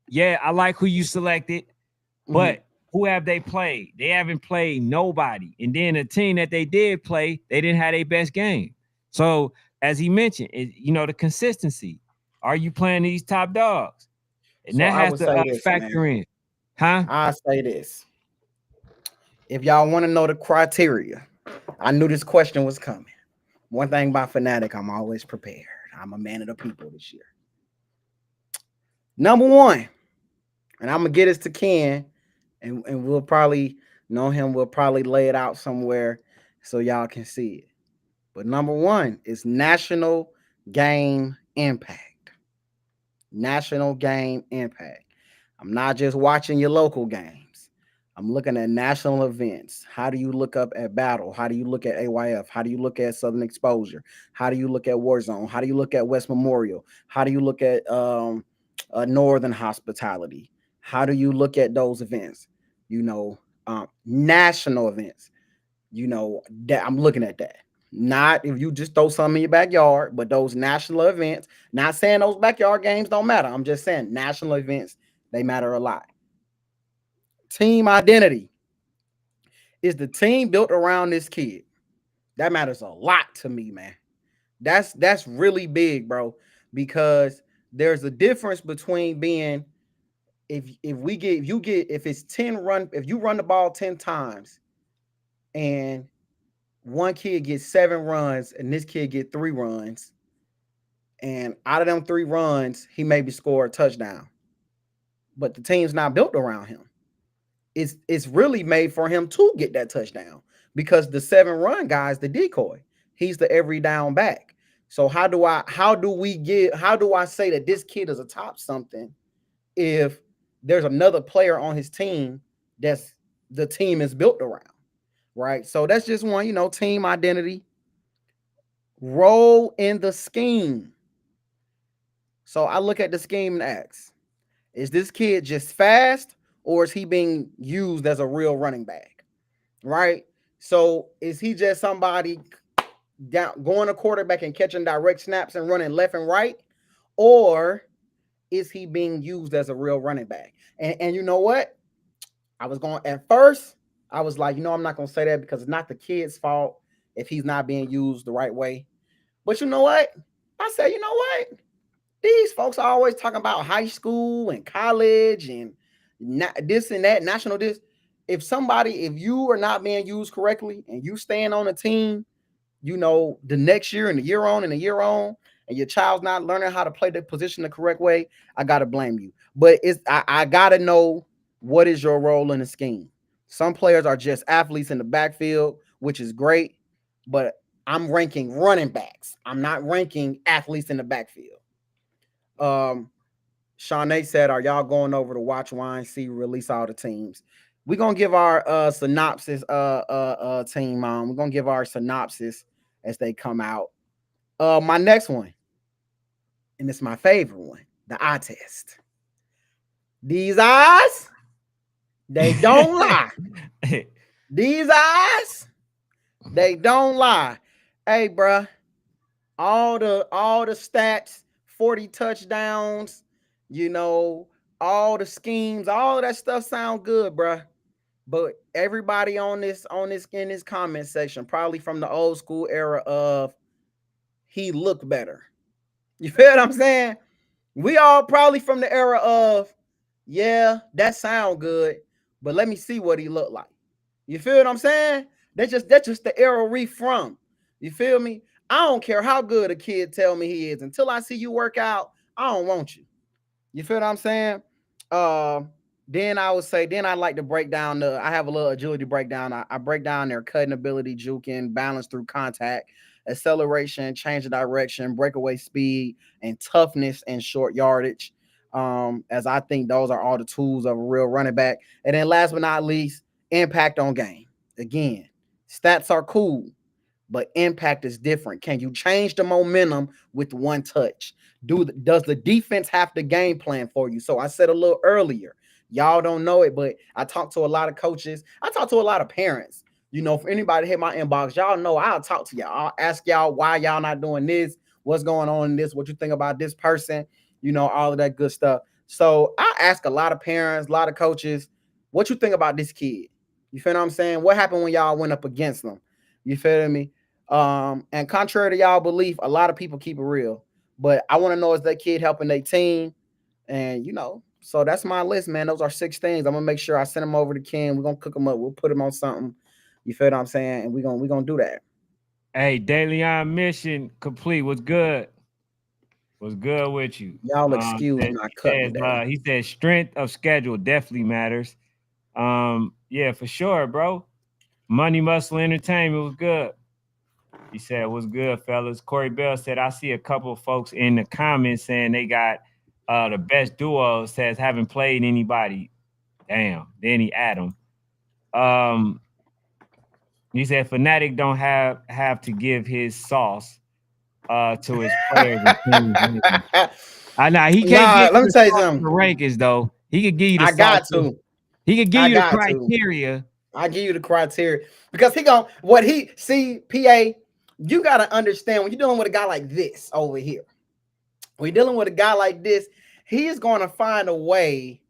Yeah, I like who you selected, Mhm. but who have they played? They haven't played nobody. And then the team that they did play, they didn't have their best game. So as he mentioned, the consistency. Are you playing these top dogs? And So that I has would to say this, man. factor in, huh? I say this. If y'all want to know the criteria, I knew this question was coming. One thing about Fanatic, I'm always prepared. I'm a man of the people this year. Number one, and I'm gonna get this to Ken, and we'll probably know him. We'll probably lay it out somewhere so y'all can see it. But number one is national game impact. National game impact. I'm not just watching your local games. I'm looking at national events. How do you look up at Battle? How do you look at AYF? How do you look at Southern Exposure? How do you look at Warzone? How do you look at West Memorial? How do you look at Northern Hospitality? How do you look at those events? National events. That I'm looking at that. Not if you just throw something in your backyard, but those national events. Not saying those backyard games don't matter. I'm just saying national events, they matter a lot. Team identity. Is the team built around this kid? That matters a lot to me, man. That's really big, bro, because there's a difference between being if it's 10 run, if you run the ball 10 times and one kid gets 7 runs and this kid get 3 runs, and out of them 3 runs, he maybe scored a touchdown. But the team's not built around him. It's really made for him to get that touchdown because the 7 run guy is the decoy. He's the every down back. So how do I say that this kid is a top something if there's another player on his team that's the team is built around, right? So that's just one, team identity, role in the scheme. So I look at the scheme and ask, is this kid just fast or is he being used as a real running back? Right? So is he just somebody down going a quarterback and catching direct snaps and running left and right? Or is he being used as a real running back? And you know what? I was going at first, I was like, I'm not gonna say that because it's not the kid's fault if he's not being used the right way. But you know what? I said, you know what? These folks are always talking about high school and college and this and that, national this. If you are not being used correctly and you stand on a team, the next year and the year on and the year on, and your child's not learning how to play the position the correct way, I gotta blame you. But I gotta know what is your role in the scheme. Some players are just athletes in the backfield, which is great, but I'm ranking running backs. I'm not ranking athletes in the backfield. Shawnee said, "Are y'all going over to watch YNC release all the teams?" We're gonna give our synopsis, team. We're gonna give our synopsis as they come out. My next one, and it's my favorite one, the eye test. These eyes, they don't lie. These eyes, they don't lie. Hey, bruh, all the stats, 40 touchdowns, all the schemes, all of that stuff sound good, bruh. But everybody on this in this comment section, probably from the old school era of he looked better. You feel what I'm saying? We all probably from the era of, yeah, that sound good, but let me see what he looked like. You feel what I'm saying? That's just the era we from. You feel me? I don't care how good a kid tell me he is. Until I see you work out, I don't want you. You feel what I'm saying? Uh, then I like to break down I have a little agility breakdown. I break down their cutting ability, juking, balance through contact, acceleration, change of direction, breakaway speed, and toughness and short yardage. As I think those are all the tools of a real running back. And then last but not least, impact on game. Again, stats are cool, but impact is different. Can you change the momentum with one touch? Does the defense have the game plan for you? So I said a little earlier, y'all don't know it, but I talk to a lot of coaches. I talk to a lot of parents. You know, for anybody hit my inbox, y'all know I'll talk to y'all. I'll ask y'all why y'all not doing this, what's going on in this, what you think about this person, you know, all of that good stuff. So I ask a lot of parents, a lot of coaches, what you think about this kid? You feel what I'm saying? What happened when y'all went up against them? You feel me? And contrary to y'all belief, a lot of people keep it real. But I want to know, is that kid helping their team? And you know, so that's my list, man. Those are 6 things. I'm gonna make sure I send them over to Ken. We're gonna cook them up. We'll put them on something. You feel what I'm saying? And we're gonna do that. Hey, Daily on mission complete. What's good? What's good with you? Y'all excuse my cut today. He says strength of schedule definitely matters. Yeah, for sure, bro. Money, muscle, entertainment was good. He said, "What's good, fellas?" Corey Bell said, "I see a couple of folks in the comments saying they got the best duo. Says haven't played anybody. Damn." Then he add them. He said, "Fanatic don't have to give his sauce to his players and teams." I know he can't Nah, give let you me the tell you sauce to something. the rankings though. He could give you the I sauce. got to. He could give I you the got to. criteria. I give you the criteria because he gonna what he see PA. You gotta understand when you're dealing with a guy like this over here. When you're dealing with a guy like this, he is going to find a way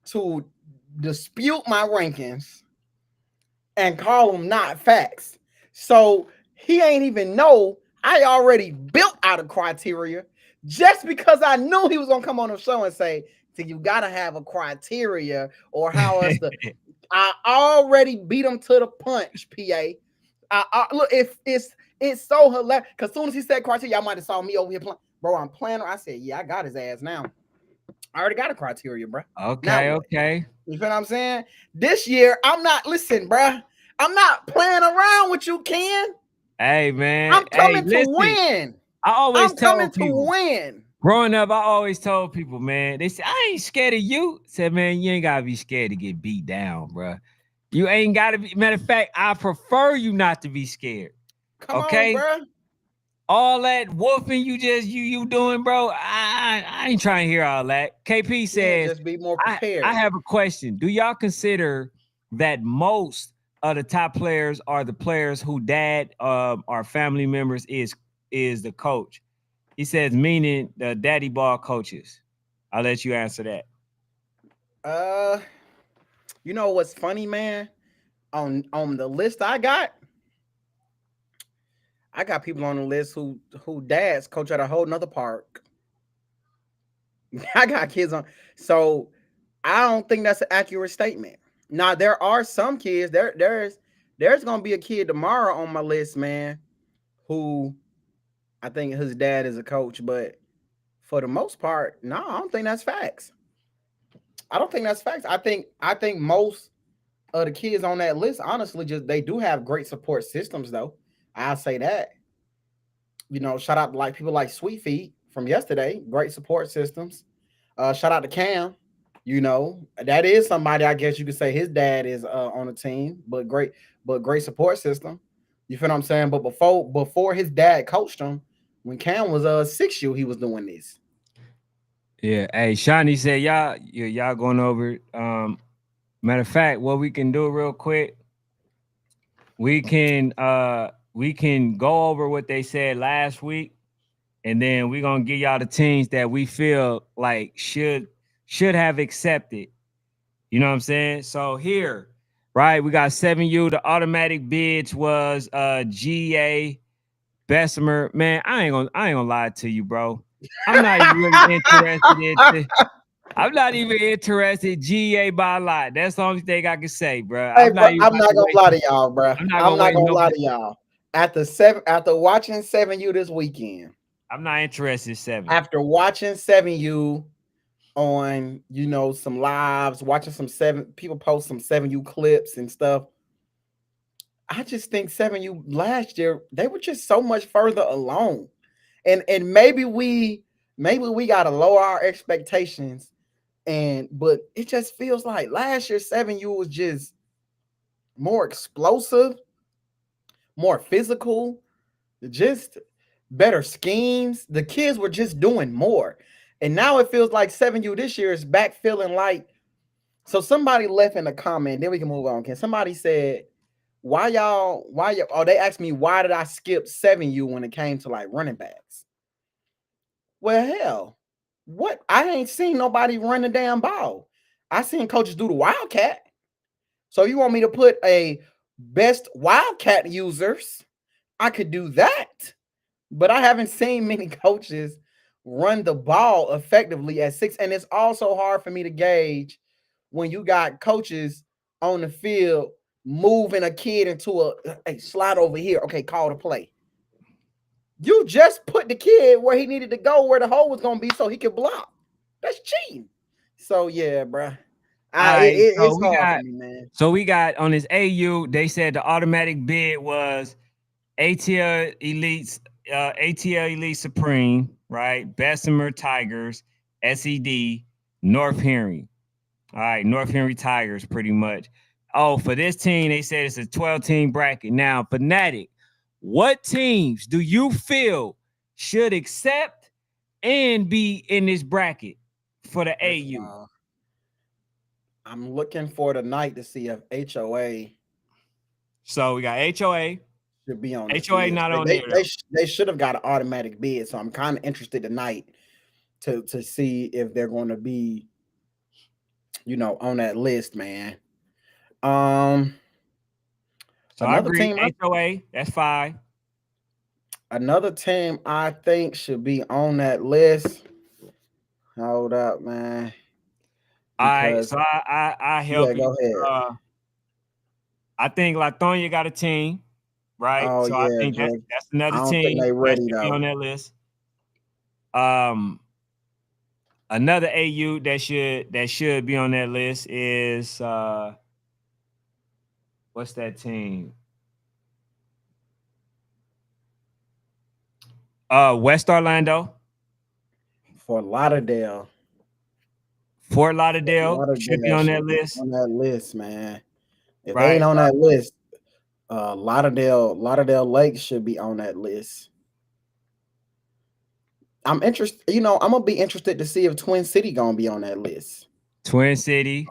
to dispute my rankings and call them not facts. So he ain't even know I already built out a criteria just because I knew he was gonna come on the show and say, "So you gotta have a criteria or how else to." I already beat him to the punch, PA. Look, if it's so hilarious because as soon as he said criteria, y'all might have saw me over here playing. Bro, I'm playing. I said, yeah, I got his ass now. I already got a criteria, bro. Now Okay, what? okay. You feel what I'm saying? This year, I'm not, listen, bro. I'm not playing around with you, Ken. Hey man. I'm Hey, coming to listen. win. I always I'm tell coming to people. win. Growing up, I always told people, man, they say, I ain't scared of you. Said, man, you ain't gotta be scared to get beat down, bro. You ain't gotta be. Matter of fact, I prefer you not to be scared. Come on, Okay? bro. All that wolfing you doing, bro. I ain't trying to hear all that. KP Yeah, says, just be more I prepared. have a question. Do y'all consider that most of the top players are the players who dad or family members is the coach? He says, meaning the daddy ball coaches. I'll let you answer that. Uh, you know what's funny, man? On the list I got people on the list who dads coach at a whole nother park. I got kids on, so I don't think that's an accurate statement. Now there are some kids there's gonna be a kid tomorrow on my list, man, who I think his dad is a coach, but for the most part, no, I don't think that's facts. I don't think that's facts. I think most of the kids on that list, honestly, just they do have great support systems, though. I'll say that. You know, shout out to like people like Sweet Feet from yesterday, great support systems. Shout out to Cam. You know, that is somebody I guess you could say his dad is on the team, but great support system. You feel what I'm saying? But before his dad coached him, when Cam was 6U, he was doing this. Yeah. Hey, Shawnee said, y'all going over it. Matter of fact, what we can do real quick, we can go over what they said last week, and then we're gonna give y'all the teams that we feel like should have accepted. You know what I'm saying? So here, right, we got 7U. The automatic bids was GA Bessemer. Man, I ain't gonna lie to you, bro. I'm not even really interested in I'm not even interested GA by a lot. That's the only thing I can say, bro. Hey, I'm bro, not even I'm about not to gonna waste lie to y'all, bro. I'm not I'm gonna not waste gonna lie nobody. to y'all. After watching 7U this weekend, I'm not interested in 7. after watching 7U on some lives, watching some seven people post some 7U clips and stuff. I just think 7U last year they were just so much further along, and maybe we gotta lower our expectations, but it just feels like last year 7U was just more explosive, more physical, just better schemes. The kids were just doing more, and now it feels like 7U this year is back feeling like. So somebody left in a comment. Then we can move on. Can somebody said why y'all, oh, they asked me why did I skip 7U when it came to like running backs. Well, hell, what? I ain't seen nobody run the damn ball. I seen coaches do the wildcat. So you want me to put a best wildcat users? I could do that, but I haven't seen many coaches run the ball effectively at 6. And it's also hard for me to gauge when you got coaches on the field moving a kid into a slide over here. Okay, call the play. You just put the kid where he needed to go, where the hole was gonna be, so he could block. That's cheating. So yeah, bro. All right, It's hard for me, man. so we got on this AU. They said the automatic bid was ATL Elites, ATL Elite Supreme, right? Bessemer Tigers, SED, North Henry. All right, North Henry Tigers, pretty much. Oh, for this team, they said it's a 12-team bracket. Now, Fanatic, what teams do you feel should accept and be in this bracket for the First of AU? all, I'm looking for tonight to see if HOA So we got HOA. should be on this HOA list. not on They there though. they should have got an automatic bid, so I'm kind of interested tonight to see if they're going to be, on that list, man. Um, So I another agree. team, HOA, that's 5. another team I think should be on that list. Hold up, man. All right, Because so I yeah, help you. go ahead. I think Lithonia got a team, right? Oh So I yeah, think that's George. that's I another don't think team they that ready should be on though. that list. Um, another AU that should be on that list is what's that team? West Orlando, For Lauderdale, Fort Fort Lauderdale should be Lauderdale on that should be list, on that list, man. If they ain't right? on that list, Lauderdale Lake should be on that list. I'm interested. I'm gonna be interested to see if Twin City gonna be on that list. Twin City.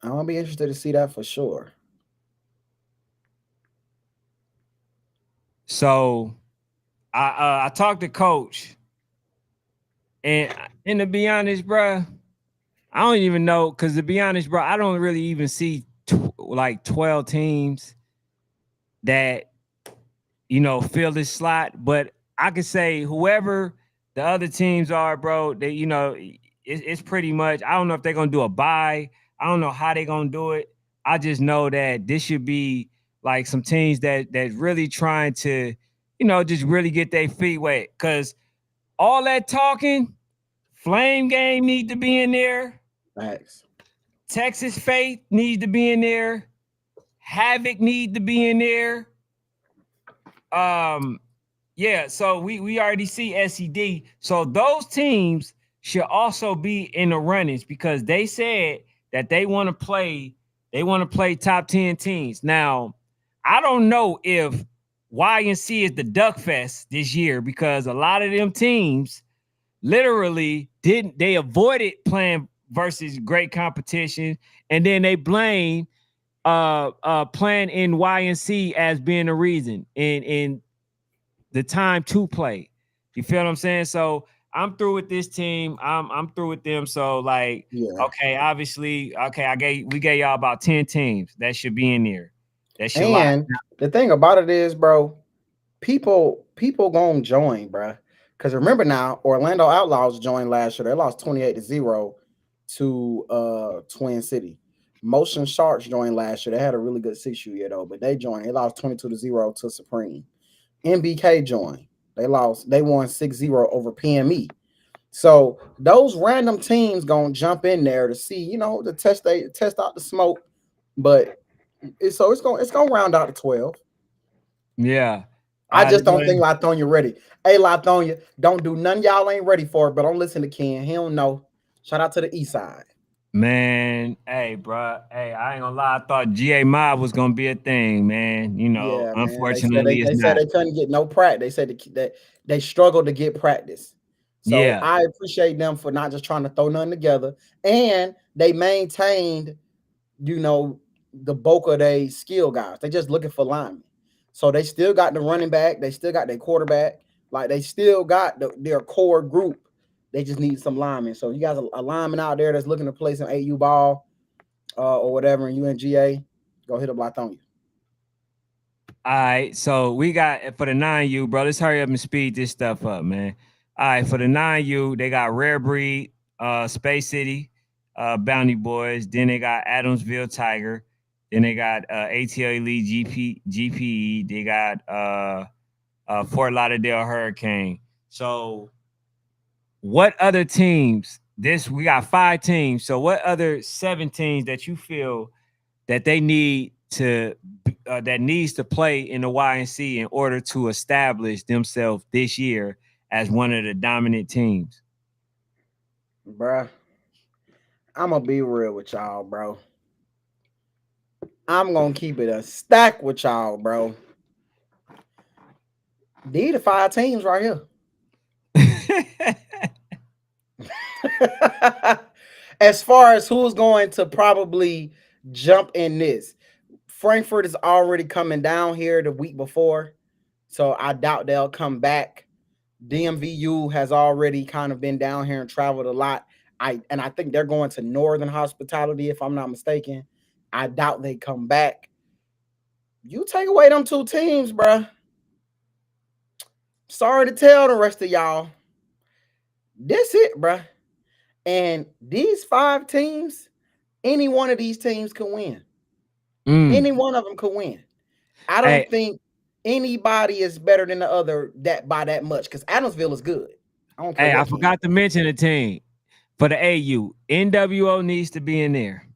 I'm gonna be interested to see that for sure. So I talked to Coach, and to be honest, bro, I don't even know because to be honest, bro, I don't really even see like 12 teams that fill this slot. But I could say whoever the other teams are, bro, they it's pretty much. I don't know if they're gonna do a buy. I don't know how they're gonna do it. I just know that this should be like some teams that's really trying to, just really get their feet wet. Cause all that talking, Flame Game need to be in there. Thanks. Texas Faith needs to be in there. Havoc need to be in there. Um, yeah, so we already see SED. So those teams should also be in the runnings because they said that they want to play top 10 teams. Now, I don't know if YNC is the Duck Fest this year because a lot of them teams literally they avoided playing versus great competition, and then they blame playing in YNC as being the reason in the time to play. You feel what I'm saying? So I'm through with this team. I'm through with them. So like, Yeah. okay, obviously, okay, we gave y'all about 10 teams that should be in there. That should lock. And the thing about it is, bro, people gonna join, bro. Because remember now, Orlando Outlaws joined last year. They lost 28-0 to Twin City. Motion Sharks joined last year. They had a really good 6U year though, but they joined. They lost 22-0 to Supreme. MBK joined. They won 6-0 over PME. So those random teams gonna jump in there to see, to test out the smoke. But it's gonna round out to 12. Yeah. I just don't think Lithonia ready. Hey, Lithonia, don't do none. Y'all ain't ready for it, but don't listen to Ken. He don't know. Shout out to the East Side. Man, hey, bro. Hey, I ain't gonna lie. I thought GA Mob was gonna be a thing, man. Yeah, man. They said Unfortunately, it's they said not. they couldn't get no practice. They said that they struggled to get practice. So Yeah. I appreciate them for not just trying to throw nothing together. And they maintained, you know, the bulk of their skill guys. They just looking for linemen. So they still got the running back. They still got their quarterback. Like they still got their core group. They just need some linemen. So you guys a lineman out there that's looking to play some AU ball or whatever in UNGA, go hit a block on you. All right, so we got for the 9U, bro. Let's hurry up and speed this stuff up, man. All right, for the 9U, they got Rare Breed, Space City, Bounty Boys. Then they got Adamsville Tiger. Then they got ATL Elite GPE. They got Fort Lauderdale Hurricane. So, what other teams? This we got 5 teams. So, what other 7 teams that you feel that they need to that needs to play in the YNC in order to establish themselves this year as one of the dominant teams? Bruh, I'm gonna be real with y'all, bro. I'm gonna keep it a stack with y'all, bro. These the 5 teams right here. As far as who's going to probably jump in this, Frankfurt is already coming down here the week before, so I doubt they'll come back. DMVU has already kind of been down here and traveled a lot. I think they're going to Northern Hospitality, if I'm not mistaken. I doubt they come back. You take away them 2 teams, bruh. Sorry to tell the rest of y'all. This it, bruh. And these 5 teams, any one of these teams can win. Any one of them could win. I don't Hey, think anybody is better than the other that by that much because Adamsville is good. I don't care I what Ken. forgot to mention the team for the AU. NWO needs to be in there.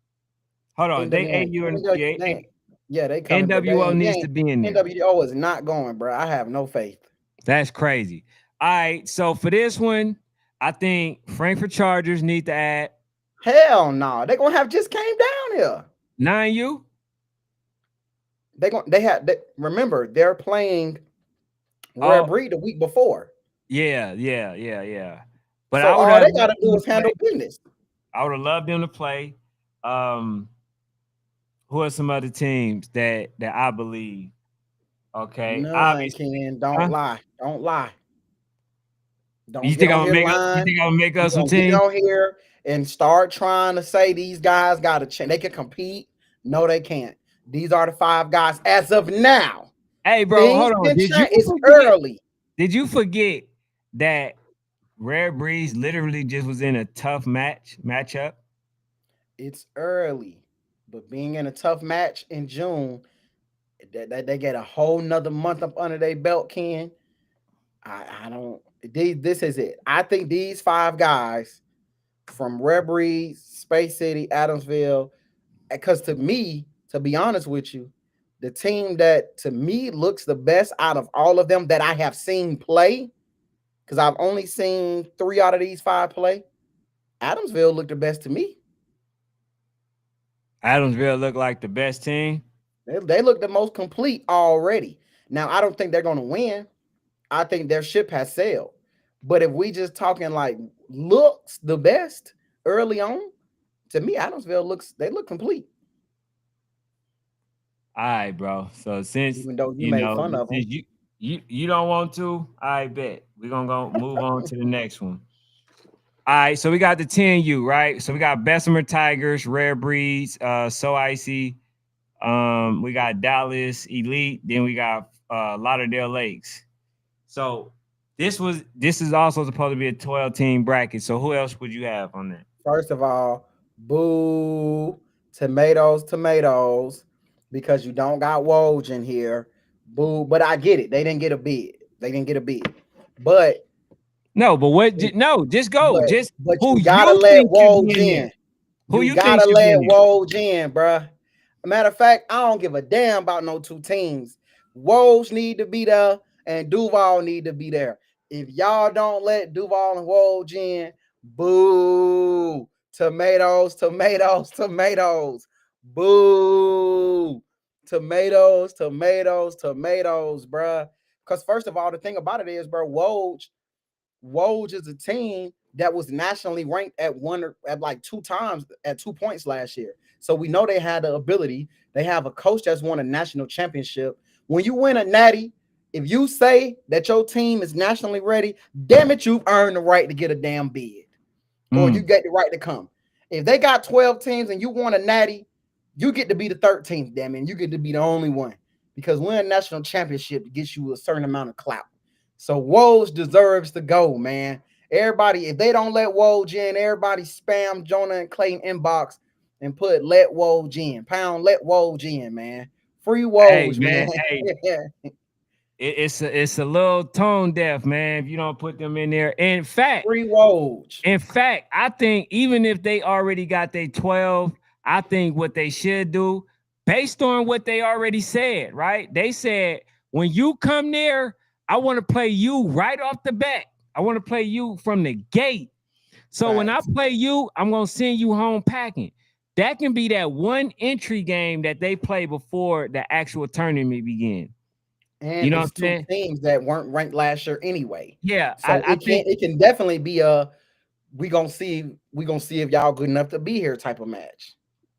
Hold on, they NWO, AU and yeah, they coming, but NWO they needs to ain't. be in there. NWO is not going, bro. I have no faith. That's crazy. All right, so for this one, I think Frankfurt Chargers need to add Hell no, they gonna have just came down here. 9U. Remember they're playing Rare Oh, Breed the week before, yeah. But so I would all have they loved gotta them do to is handle play. business. I would have loved them to play. Um, who are some other teams that I believe? Okay, None, obviously, Ken. huh? Don't lie. Don't lie. You Don't get think I'm on gonna here make up? You lying. think I'm gonna make You up some don't get teams? on here and start trying to say these guys got to change. They can compete. No, they can't. These are the 5 guys as of now. Hey, bro, Things hold on. can Did you change. It's forget? early. Did you forget that Rare Breeze literally just was in a tough matchup? It's early. But being in a tough match in June, they get a whole nother month up under their belt, Ken. I don't. This is it. I think these 5 guys from Red Breeze, Space City, Adamsville, because to me, to be honest with you, the team that to me looks the best out of all of them that I have seen play, because I've only seen 3 out of these 5 play. Adamsville looked the best to me. Adamsville looked like the best team. They look the most complete already. Now I don't think they're going to win. I think their ship has sailed. But if we just talking like looks the best early on, to me, they look complete. All right, bro. So since Even though you made fun of them. since you don't want to, I bet we're gonna go move on to the next one. All right, so we got the 10U, right? So we got Bessemer Tigers, Rare Breeds, So Icy. We got Dallas Elite, then we got Lauderdale Lakes. So this is also supposed to be a 12-team bracket. So who else would you have on that? First of all, boo, tomatoes, tomatoes, because you don't got Woj in here. Boo, but I get it. They didn't get a bid. They didn't get a bid. But No, but no, just go. Just but who you gotta you let think should be Woj in there. in. Who You you think gotta should be let in there? Woj in, bruh. Matter of fact, I don't give a damn about no 2 teams. Woj need to be there and Duval need to be there. If y'all don't let Duval and Woj in, boo. Tomatoes, tomatoes, tomatoes. Boo. Tomatoes, tomatoes, tomatoes, bruh. Because first of all, the thing about it is, bro, Woj, Woj is a team that was nationally ranked at one or at like two times at 2 points last year. So we know they had the ability. They have a coach that's won a national championship. When you win a natty, if you say that your team is nationally ready, damn it, you've earned the right to get a damn bid, or you Mm. get the right to come. If they got 12 teams and you won a natty, you get to be the 13th, damn it. And you get to be the only one because winning a national championship gets you a certain amount of clout. So Woj deserves to go, man. Everybody, if they don't let Woj in, everybody spam Jonah and Clayton inbox and put let Woj in. Pound let Woj in, man. Free Hey Woj, man. man, hey, it's a little tone deaf, man. If you don't put them in there. Free Woj. In fact, I think even if they already got their 12, I think what they should do, based on what they already said, right? They said, when you come there, I want to play you right off the bat. I want to play you from the gate. So when I Facts. play you, I'm going to send you home packing. That can be that one entry game that they play before the actual tournament begin. You And know what it's I'm two saying? teams that weren't ranked last year anyway. Yeah, So I think it can definitely be a we gonna see if y'all good enough to be here type of match.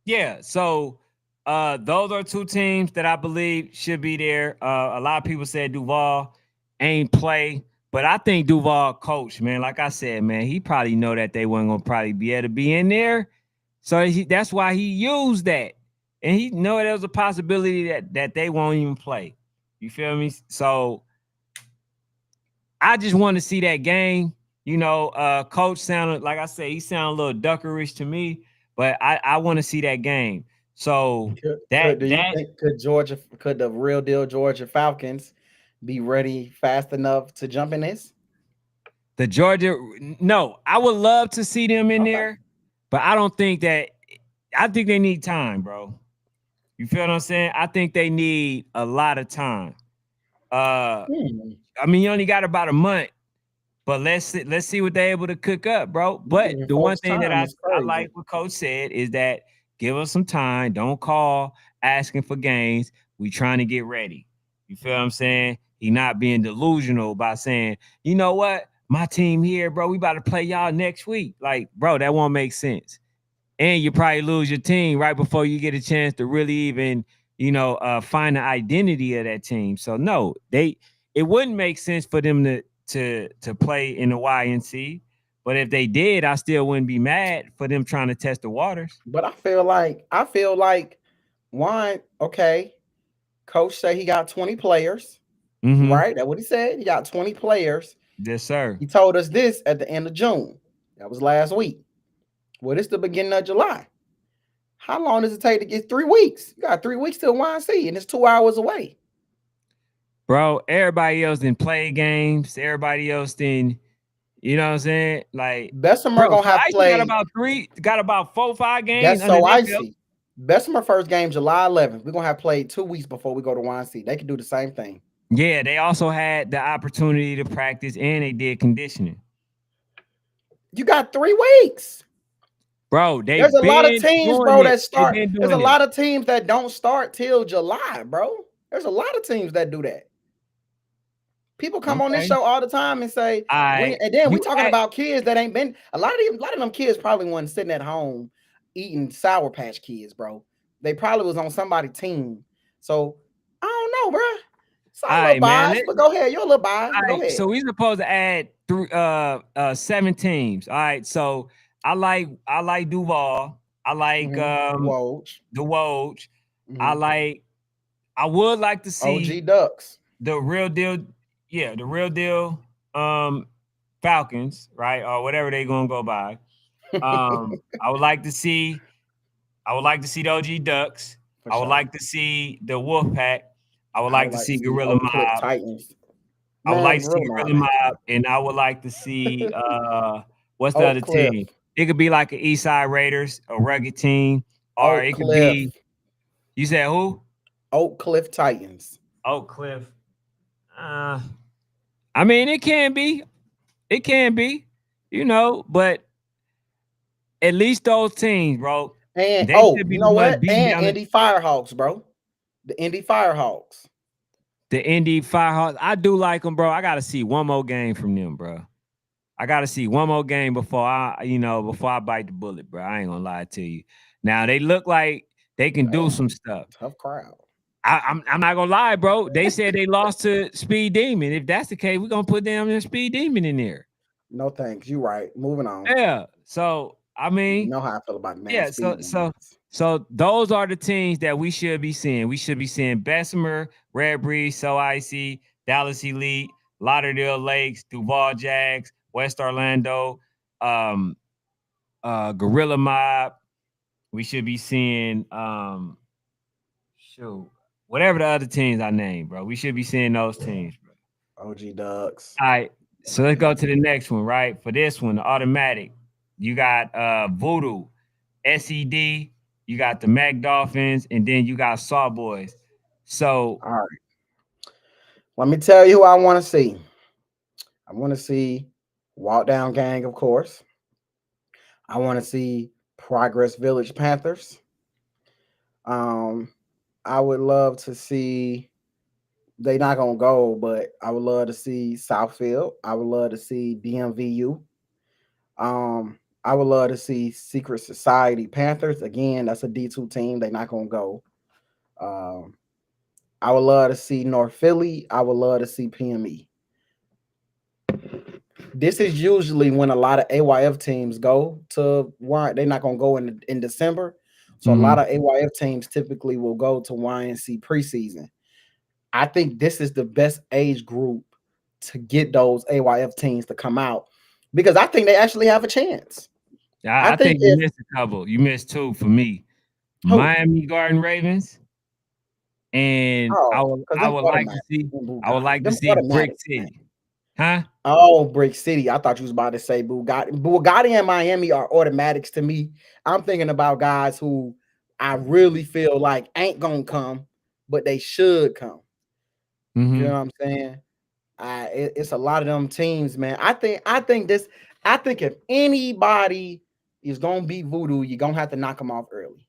yeah, so those are two teams that I believe should be there. A lot of people said Duval ain't play, but I think Duval coach, man. Like I said, man, he probably know that they weren't gonna probably be able to be in there. So that's why he used that. And he know there was a possibility that they won't even play. You feel me? So I just want to see that game. Coach sounded like I said, he sounded a little duckerish to me, but I want to see that game. So Could that do you that think could the real deal Georgia Falcons be ready fast enough to jump in this? the Georgia, no, I would love to see them in Okay. there, but I don't think that. I think they need time, bro. You feel what I'm saying? I think they need a lot of time. Uh, Hmm. I mean, you only got about a month. But let's see what they're able to cook up, bro. You But giving the one folks thing that time is I like crazy. what Coach said is that give us some time. Don't call asking for games. We trying to get ready. You feel what I'm saying? He not being delusional by saying, you know what, my team here, bro. We about to play y'all next week. Like, bro, that won't make sense. And you probably lose your team right before you get a chance to really even, find the identity of that team. So no, it wouldn't make sense for them to play in the YNC. But if they did, I still wouldn't be mad for them trying to test the waters. But I feel like why okay, coach say he got 20 players, Mm-hmm. right? That's what he said. He got 20 players. Yes, sir. He told us this at the end of June. That was last week. Well, it's the beginning of July. How long does it take to get 3 weeks? You got 3 weeks till YNC, and it's 2 hours away. Bro, everybody else didn't play games. Everybody else didn't, you know what I'm saying? Like, Bessemer bro, gonna so have Icy played. got about 4, 5 games That's under so their belt. icy. Bessemer first game July 11th. We're gonna have played 2 weeks before we go to YNC. They can do the same thing. Yeah, they also had the opportunity to practice and they did conditioning. You got 3 weeks. Bro, There's they've a lot of been teams, doing bro, it. that They've start. been There's a doing it. lot of teams that don't start till July, bro. There's a lot of teams that do that. People come on this Okay. show all the time and say when, I and then we you talking act, about kids that ain't been a lot of them kids probably wasn't sitting at home eating Sour Patch Kids, bro. They probably was on somebody's team. So I don't know, bro. It's a little man. biased, but go ahead. You're a little biased, but go ahead. So we supposed to add through 7 teams. All right. So I like Duval. I like Woj. the Woj. I Hmm. like I would like to see OG Ducks. the real deal, the real deal Falcons, right? Or whatever they gonna go by. I would like to see the OG Ducks. For I would sure. like to see the Wolfpack. I would I like would to like to see see Gorilla Oak Cliff Mob. Titans. I would like Man, to see Gorilla Mob Gorilla ain't Mob, coming. and I would like to see what's the Oak other Cliff. team? It could be like an East Side Raiders, a rugged team, or Oak it could be. Cliff. You said who? Oak Cliff Titans. Oak Cliff. Uh, I mean, it can be. It can be. But at least those teams, bro, And they oh, should be you the know ones what? beating And down Indy Firehawks, bro. The Indy Firehawks. the Indy Firehawks. I do like them, bro. I got to see one more game from them, bro. I gotta see one more game before I bite the bullet, bro. I ain't gonna lie to you. Now they look like they can do Damn, some stuff. tough crowd. I'm not gonna lie, bro. They said they lost to Speed Demon. If that's the case, we're gonna put them in Speed Demon in there. No thanks. You right. Moving on. Yeah. So I You mean, know how I feel about the man yeah. So speed so demons. so those are the teams that we should be seeing. We should be seeing Bessemer, Red Breeze, So Icy, Dallas Elite, Lauderdale Lakes, Duval Jags, West Orlando, um, Gorilla Mob. We should be seeing shoot, whatever the other teams I named, bro. We should be seeing those teams, bro. OG Ducks. All right. So let's go to the next one, right? For this one, the automatic. You got Voodoo, SED, you got the Mac Dolphins, and then you got Sawboys. So All right. Let me tell you who I want to see. I want to see Walk Down Gang, of course. I want to see Progress Village Panthers. Um, I would love to see. They not gonna go, but I would love to see Southfield. I would love to see DMVU. I would love to see Secret Society Panthers. Again, that's a D2 team. They're not gonna go. Um, I would love to see North Philly. I would love to see PME. This is usually when a lot of AYF teams go to why they're not gonna go in December. So a lot mhm. of AYF teams typically will go to YNC preseason. I think this is the best age group to get those AYF teams to come out because I think they actually have a chance. I I think think you if missed a couple. You missed two for me. who Miami Garden Ravens, and oh because I them would like to automatic, see them I would Bugatti, like to them see Brick automatics, man. City. Huh? Oh, Brick City. I thought you was about to say Bugatti. Bugatti and Miami are automatics to me. I'm thinking about guys who I really feel like ain't gonna come, but they should come. You feel Mm-hmm. what I'm saying? It's a lot of them teams, man. I think if anybody is gonna beat Voodoo, you're gonna have to knock them off early.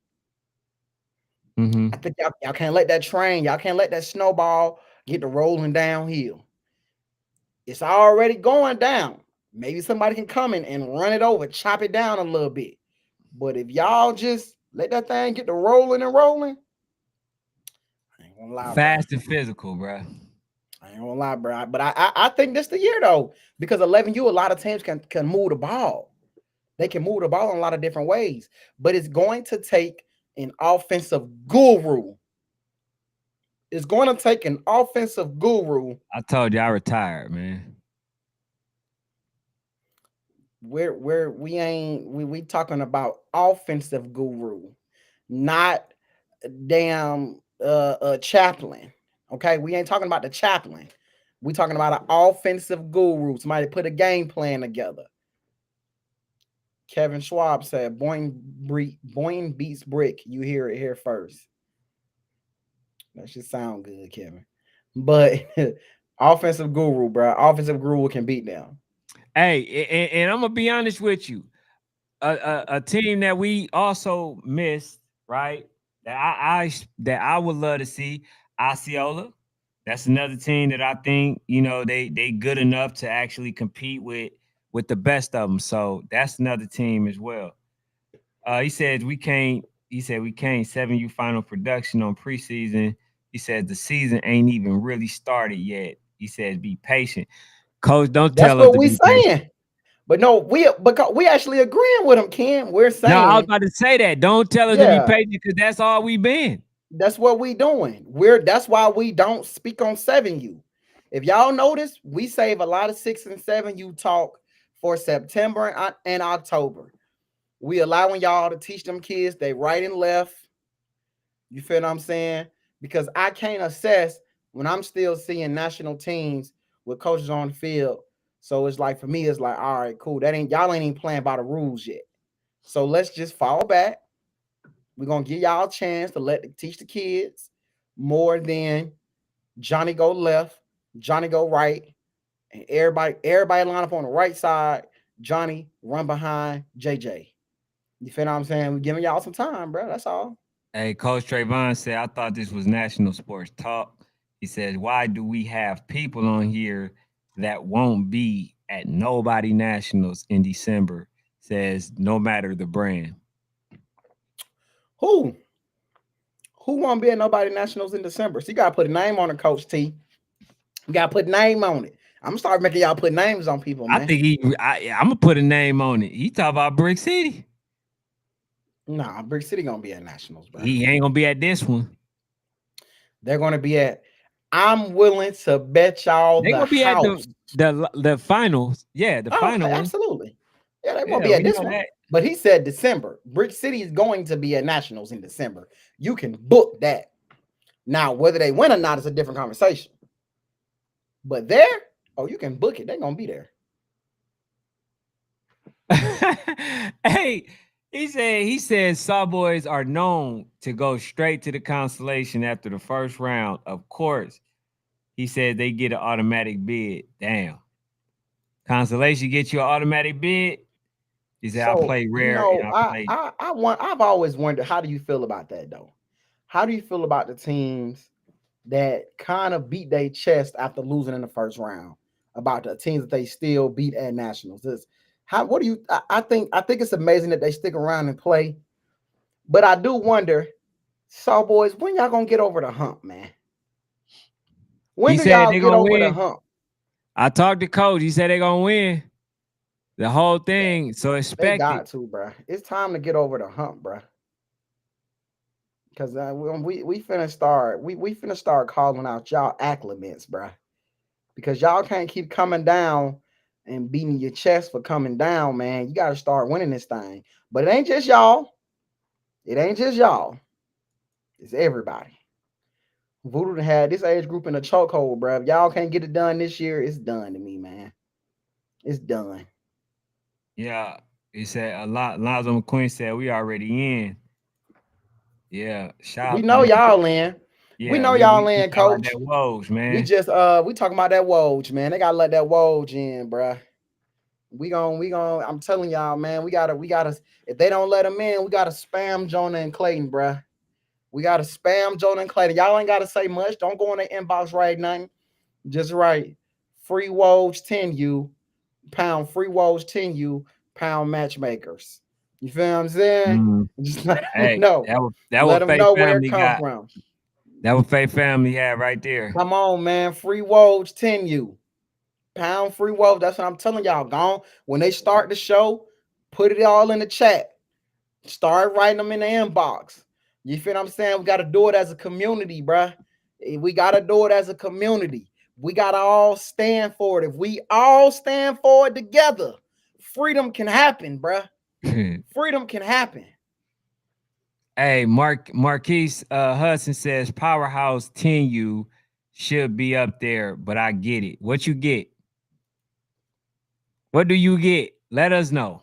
Mm-hmm. I think y'all can't let that train, y'all can't let that snowball get to rolling downhill. It's already going down. Maybe somebody can come in and run it over, chop it down a little bit. But if y'all just let that thing get to rolling and rolling, I ain't gonna lie, bro. Fast and physical, bro. I ain't gonna lie, bro. But I think this the year though, because 11U, a lot of teams can move the ball. They can move the ball in a lot of different ways, but it's going to take an offensive guru. It's going to take an offensive guru. I told you I retired, man. Where we ain't we talking about offensive guru, not damn chaplain. Okay, we ain't talking about the chaplain. We talking about an offensive guru. Somebody put a game plan together. Kevin Schwab said, Boing beats brick. You hear it here first. That should sound good, Kevin. But offensive guru, bro. Offensive guru can beat them. Hey, and I'm gonna be honest with you. A team that we also missed, right? That I would love to see, Osceola. That's another team that I think they good enough to actually compete with the best of them. So that's another team as well. He said we can't. He said we can't 7U final production on preseason. He said the season ain't even really started yet. He says be patient. Coach, don't That's tell us what to we be patient. saying. But no, because we actually agreeing with him, Ken. We're No, I was saying, about to say that. Don't tell us to be yeah, patient because that's all we been. that's what we doing. That's why we don't speak on 7U. If y'all notice, we save a lot of 6 and 7U talk for September and October. We allowing y'all to teach them kids they right and left. You feel what I'm saying? Because I can't assess when I'm still seeing national teams with coaches on the field. So it's like for me, it's like, all right, cool. That ain't y'all ain't even playing by the rules yet. So let's just fall back. We're gonna give y'all a chance to teach the kids more than Johnny go left, Johnny go right, and everybody line up on the right side. Johnny run behind JJ. You feel what I'm saying? We're giving y'all some time, bro. That's all. Hey, Coach Trayvon said, I thought this was national sports talk. He says, why do we have people on here that won't be at Nobody Nationals in December. Says no matter the brand. Who? Who won't be at Nobody Nationals in December? So you gotta put a name on it, Coach T. You gotta put name on it. I'm gonna start making y'all put names on people, I man. think I'm gonna put a name on it. He talk about Brick City. Nah, Brick City gonna be at Nationals, bro. He ain't gonna be at this one. They're gonna be at. I'm willing to bet y'all They the gonna be at house. the finals. Yeah, the Oh, final one. absolutely. Yeah, they won't Yeah, be at we this know one. that. But he said December. Brick City is going to be at Nationals in December. You can book that. Now, whether they win or not is a different conversation. But there, oh, you can book it. They're gonna be there. Hey, he said Sawboys are known to go straight to the constellation after the first round. Of course, he said they get an automatic bid. Damn. Constellation get you an automatic bid. He said I So play you rare and know, I I play. I I want. I've always wondered, how do you feel about that though? How do you feel about the teams that kind of beat their chest after losing in the first round? About the teams that they still beat at nationals. How? What do you? I think it's amazing that they stick around and play. But I do wonder, so boys, when y'all gonna get over the hump, man? When He do said y'all they're get gonna over the win. hump? I talked to coach. He said they're gonna win the whole Yeah, thing. So they expect it. got to, bro. It's time to get over the hump, bro. Because we finna start we finna start calling out y'all acclimates, bro. Because y'all can't keep coming down and beating your chest for coming down, man. You got to start winning this thing. But it ain't just y'all. It ain't just y'all. It's everybody. Voodoo done had this age group in a chokehold, bro. If y'all can't get it done this year, it's done to me, man. It's done. Yeah. He said a lot. Lonzo McQueen said we already in. Yeah. We Shout out to know them. y'all in. We Yeah, know we y'all we, we in, talk about coach. that Woj, We man. just we talking about that Woj, man. They gotta let that Woj in, bruh. We gon' I'm telling y'all, man, we gotta if they don't let them in, we gotta spam Jonah and Clayton, bruh. We gotta spam Jonah and Clayton. Y'all ain't gotta say much. Don't go in the inbox, right? Nothing. Just write free Woj 10U, pound free Woj 10U, pound matchmakers. You feel what I'm saying? Mhm. Just let them Hey, know. that Let what them Faith know where it Family come got. from. That what Faith Family had right there. Come on, man. Free Woj 10U. Pound free Woj. That's what I'm telling y'all. Gone. When they start the show, put it all in the chat. Start writing them in the inbox. You feel what I'm saying? We got to do it as a community, bruh. We got to do it as a community. We got to all stand for it. If we all stand for it together, freedom can happen, bruh. Freedom can happen. Hey, Marquise Hudson says Powerhouse 10U should be up there, but I get it. What you get? What do you get? Let us know.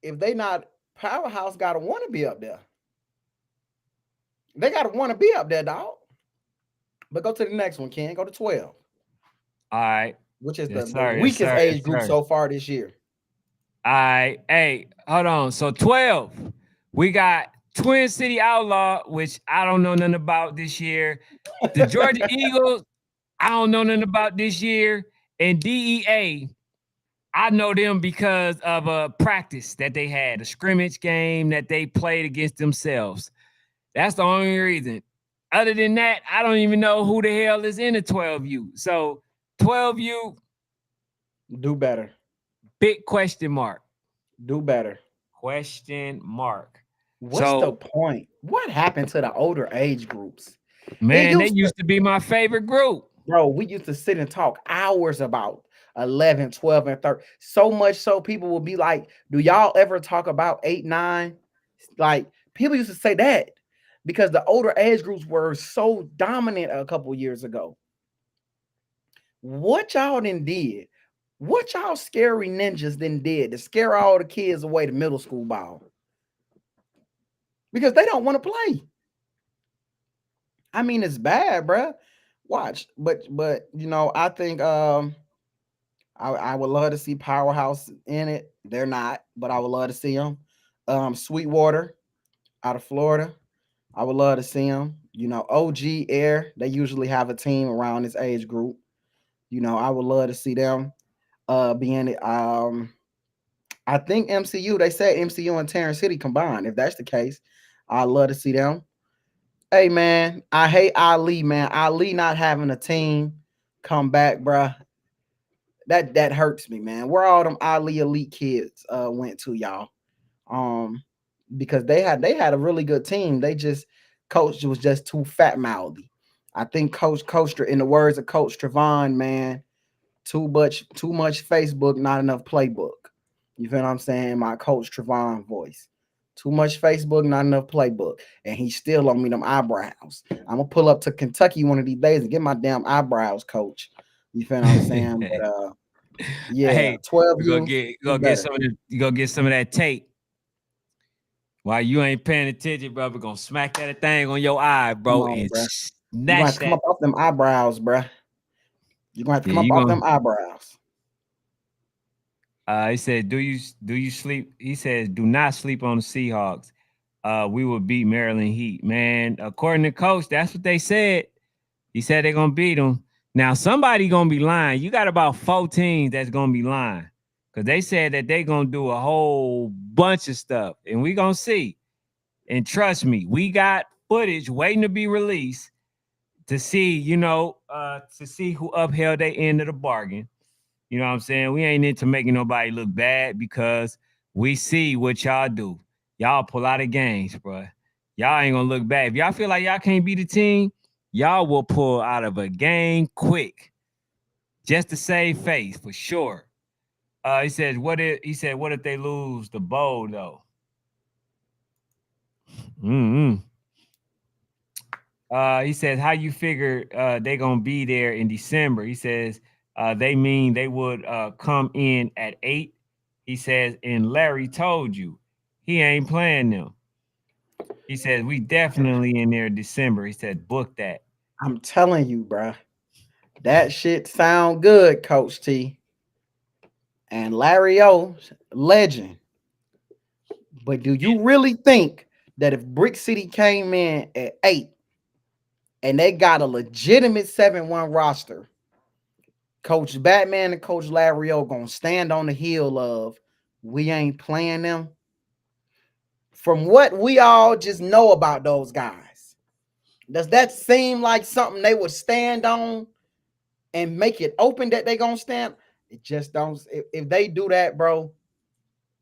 If they not, Powerhouse got to want to be up there. They got to want to be up there, dog. But go to the next one, Ken. Go to 12, All right. which is Yes, the sir. Yes, weakest sir. Yes, age group sir. so far this year. All right. Hey, hold on. So 12, we got Twin City Outlaw, which I don't know nothing about this year. The Georgia Eagles, I don't know nothing about this year. And DEA, I know them because of a practice that they had, a scrimmage game that they played against themselves. That's the only reason. Other than that, I don't even know who the hell is in the 12U. So 12U, Do better. big question mark. Do better. Question mark. What's the So, point? What happened to the older age groups? It man, they used to, used to be my favorite group. bro, we used to sit and talk hours about 11, 12, and 13. So much so people will be like, do y'all ever talk about 8, 9? Like, people used to say that because the older age groups were so dominant a couple years ago. What y'all then did? What y'all scary ninjas then did to scare all the kids away to middle school ball? Because they don't want to play. I mean, it's bad, bruh. Watch, but I think I would love to see Powerhouse in it. They're not, but I would love to see them. Sweetwater out of Florida, I would love to see them. OG Air, they usually have a team around this age group. I would love to see them. Being I think MCU. They said MCU and Terrence City combined. If that's the case, I'd love to see them. Hey man, I hate Ali, man. Ali not having a team come back, bruh. That hurts me, man. Where all them Ali elite kids went to, y'all? Um, because they had a really good team. They just coach was just too fat mouthy. I think Coach, in the words of Coach Trevon, man, too much Facebook, not enough playbook. You feel what I'm saying? My Coach Trevon voice. Too much Facebook, not enough playbook. And he's still on me them eyebrows. I'm gonna pull up to Kentucky one of these days and get my damn eyebrows, coach. You feel what I'm saying? But yeah, Hey, 12 you you do gonna get better. some of the, you gonna get some of that tape. While you ain't paying attention, bro, we're gonna smack that thing on your eye, Come bro, on, and bro. You're gonna have snatch to come that. up off them eyebrows, bruh. You're gonna have to Yeah, come up you off gonna. them eyebrows. He said, "Do you sleep?" He says, "Do not sleep on the Seahawks. We will beat Maryland Heat, man. According to coach, that's what they said. He said they're gonna beat them. Now somebody gonna be lying. You got about 4 teams that's gonna be lying because they said that they gonna do a whole bunch of stuff, and we gonna see. And trust me, we got footage waiting to be released to see, to see who upheld their end of the bargain. You know what I'm saying? We ain't into making nobody look bad because we see what y'all do. Y'all pull out of games, bro. Y'all ain't gonna look bad. If y'all feel like y'all can't beat the team, y'all will pull out of a game quick just to save face for sure. What if they lose the bowl though? Mm-hmm. He says, how you figure they gonna be there in December? He says, they mean they would come in at 8. He says, and Larry told you he ain't playing them. He says, we definitely in there December. He said, book that. I'm telling you, bruh. That shit sound good, Coach T. And Larry O, legend. But do you really think that if Brick City came in at 8 and they got a legitimate 7-1 roster, Coach Batman and Coach Larry O gonna stand on the heel of we ain't playing them? From what we all just know about those guys, does that seem like something they would stand on and make it open that they gonna stand? It just don't. If they do that, bro,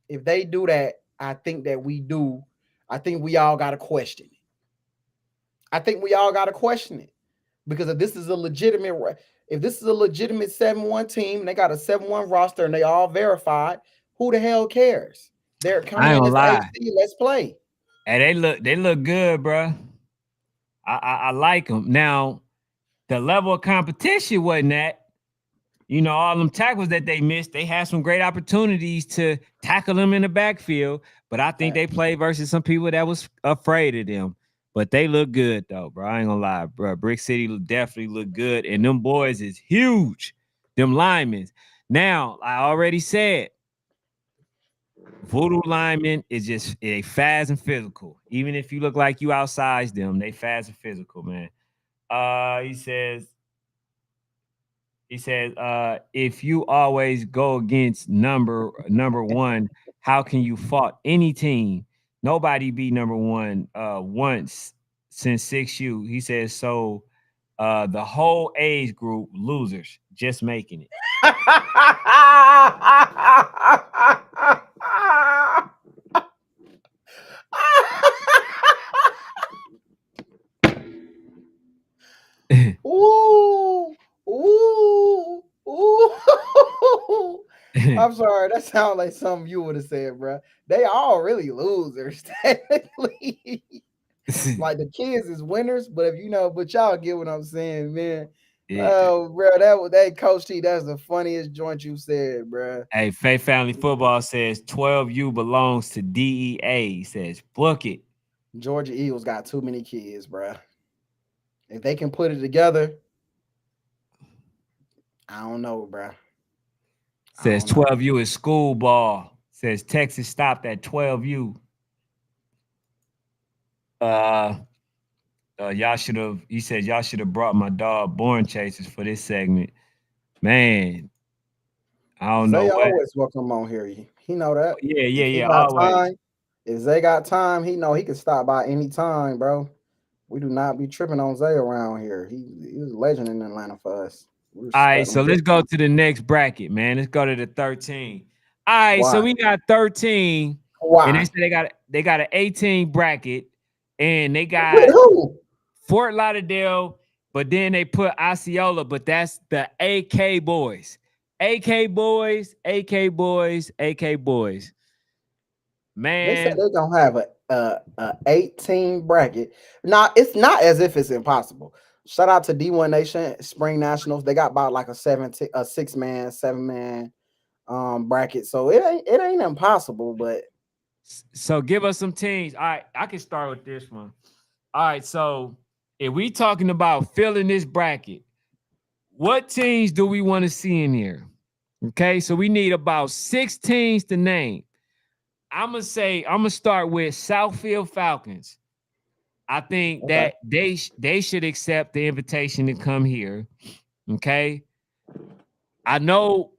if they do that, I think that we do. I think we all gotta question it. I think we all gotta question it because if this is a legitimate 7-1 team, and they got a 7-1 roster, and they all verified, who the hell cares? They're I coming ain't in gonna as the lie. AC. Let's play. And they look good, bro. I like them. Now, the level of competition wasn't that. All them tackles that they missed, they had some great opportunities to tackle them in the backfield. But I think they played versus some people that was afraid of them. But they look good though, bro. I ain't gonna lie, bro. Brick City definitely look good, and them boys is huge. Them linemen. Now, I already said, voodoo linemen is just a fast and physical. Even if you look like you outsize them, they fast and physical, man. He says if you always go against number one, how can you fault any team? Nobody beat number one once since 6U. He says so. The whole age group losers, just making it. Ooh, ooh, ooh. I'm sorry. That sounds like something you would have said, bro. They all really losers, technically. Like the kids is winners, but but y'all get what I'm saying, man. Yeah. Oh, bro, that Coach T. That's the funniest joint you said, bro. Hey, Faith Family Football says 12U belongs to DEA. He says book it. Georgia Eagles got too many kids, bro. If they can put it together, I don't know, bro. I Says don't know. 12U is school ball. Says Texas stopped at 12U. Uh, y'all should have. He said y'all should have brought my dog Born Chasers for this segment. Man, I don't know Zay what. always welcome on here. He know that. Yeah, yeah, If he yeah. got Always. time, if Zay got time, he know he can stop by any time, bro. We do not be tripping on Zay around here. He was a legend in Atlanta for us. We All right, respect him so big let's go time. to the next bracket, man. Let's go to the 13. All right, so Why? we got 13, and they Why? said they got an 18 bracket, and they With got who? Fort Lauderdale, but then they put Osceola, but that's the AK boys. AK boys, AK boys, AK boys. They said Man, they're gonna have a 18 bracket. Now it's not as if it's impossible. Shout out to D1 Nation Spring Nationals. They got about like a 6-man, 7-man bracket. So it ain't impossible, but so give us some teams. All right, I can start with this one. All right, so if we talking about filling this bracket, what teams do we want to see in here? Okay, so we need about 6 teams to name. I'm gonna start with Southfield Falcons. I think okay. that they should accept the invitation to come here. Okay, I know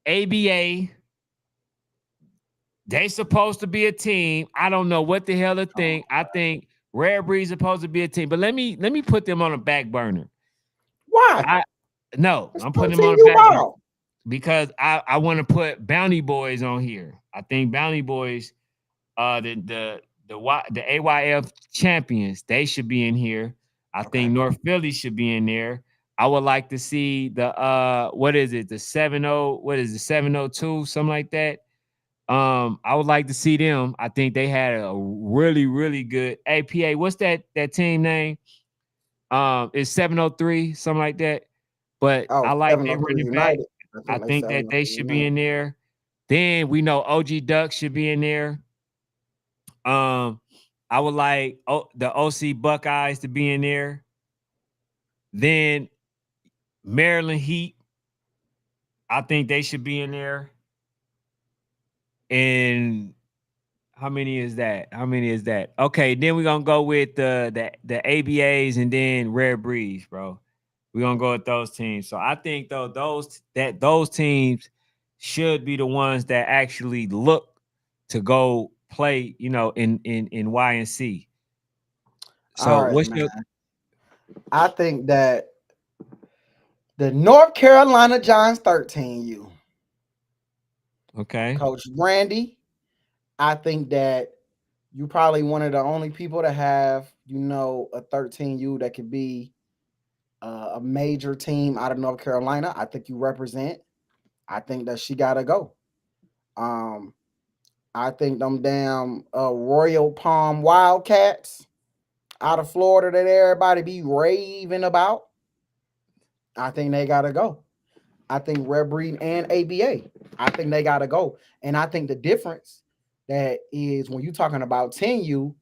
ABA. They supposed to be a team. I don't know what the hell to Oh, think. I think Rare Breed supposed to be a team, but let me put them on a back burner. why? I no, It's I'm putting them on 13 a U back burner ball. because I want to put Bounty Boys on here. I think Bounty Boys, the AYF champions, they should be in here. I Okay. think North Philly should be in there. I would like to see the what is it? The 70, what is it, 702, something like that. I would like to see them. I think they had a really, really good APA. What's that team name? It's 703, something like that. But Oh, I like their 703 running back. United. I I think they think that they 703 should be United. in there. Then we know OG Duck should be in there. Um, I would like the OC Buckeyes to be in there. Then Maryland Heat, I think they should be in there. And how many is that? How many is that? Okay, then we're gonna go with the ABAs and then Rare Breeze, bro. We're gonna go with those teams. So I think though those teams should be the ones that actually look to go play, in YNC. So All right, what's man. your I think that the North Carolina Giants 13U, okay? Coach Brandy, I think that you probably one of the only people to have, a 13U that could be a major team out of North Carolina. I think you represent. I think that she gotta go. Um, I think them damn Royal Palm Wildcats out of Florida that everybody be raving about. I think they gotta go. I think Red Breed and ABA. I think they gotta go. And I think the difference that is when you're talking about 10U,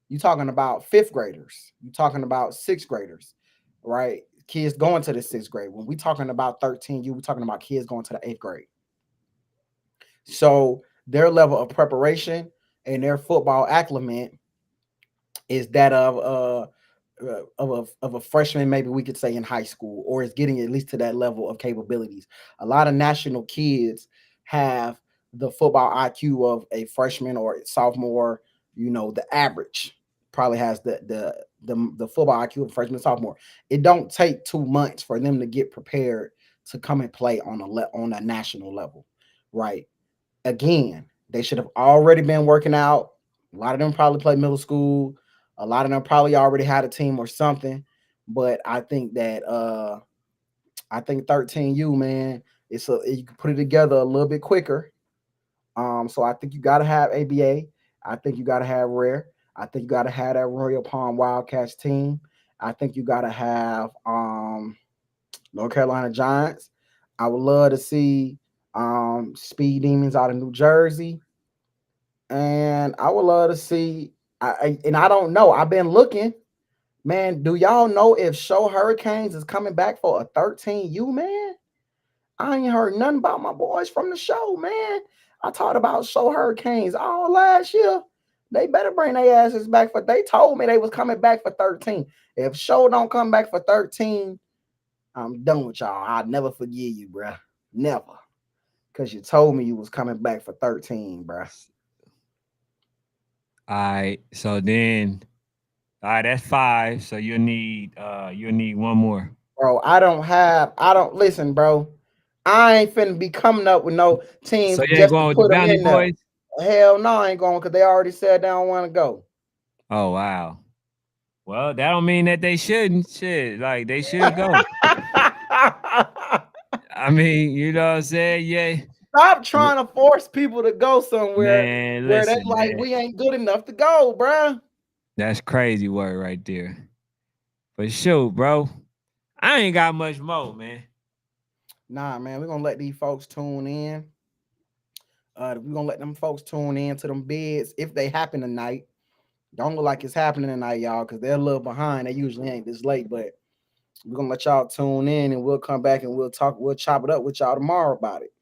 you're talking about fifth graders. You're talking about sixth graders, right? Kids going to the sixth grade. When we talking about 13U, we're talking about kids going to the eighth grade. So their level of preparation and their football acclimate is that of a freshman, maybe we could say in high school, or is getting at least to that level of capabilities. A lot of national kids have the football IQ of a freshman or sophomore. The average probably has the football IQ of a freshman and sophomore. It don't take 2 months for them to get prepared to come and play on a national level, right? Again, they should have already been working out. A lot of them probably played middle school. A lot of them probably already had a team or something. But I think 13U, man, you can put it together a little bit quicker. So I think you gotta have ABA. I think you gotta have Rare. I think you gotta have that Royal Palm Wildcats team. I think you gotta have North Carolina Giants. I would love to see Speed Demons out of New Jersey. And I would love to see. And I don't know. I've been looking, man. Do y'all know if Show Hurricanes is coming back for a 13U, man? I ain't heard nothing about my boys from the show, man. I talked about Show Hurricanes all last year. They better bring their asses back for. They told me they was coming back for 13. If Show don't come back for 13, I'm done with y'all. I'll never forgive you, bruh. Never. Because you told me you was coming back for 13, bro. All right. So then, all right, that's 5. So you'll need one more. Bro, I don't listen, bro. I ain't finna be coming up with no teams So you ain't just to going with the put them Bounty in there. Boys? Hell no, I ain't going because they already said they don't want to go. Oh wow. Well, that don't mean that they shouldn't. Shit, like they should go. I mean, you know what I'm saying? Yeah. Stop trying to force people to go somewhere Man, where they listen, like man. we ain't good enough to go, bruh. That's crazy word right there. But shoot, bro. I ain't got much more, man. Nah, man, we're gonna let these folks tune in. We're gonna let them folks tune in to them bids if they happen tonight. Don't look like it's happening tonight, y'all, because they're a little behind. They usually ain't this late, but we're gonna let y'all tune in and we'll come back and we'll chop it up with y'all tomorrow about it.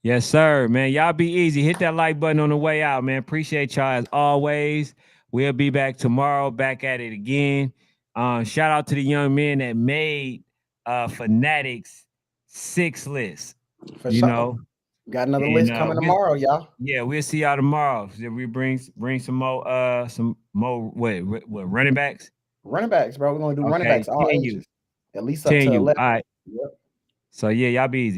Yes, sir, man. Y'all be easy. Hit that like button on the way out, man. Appreciate y'all as always. We'll be back tomorrow, back at it again. Shout out to the young men that made Fanatics 6 list. For You sure. know, Got another and list coming tomorrow, y'all. yeah, we'll see y'all tomorrow. We bring some more what running backs. Running backs, bro. We're gonna do running Okay, backs all 10U. ages. At least up to 10U. 11. All right. Yep. So yeah, y'all be easy.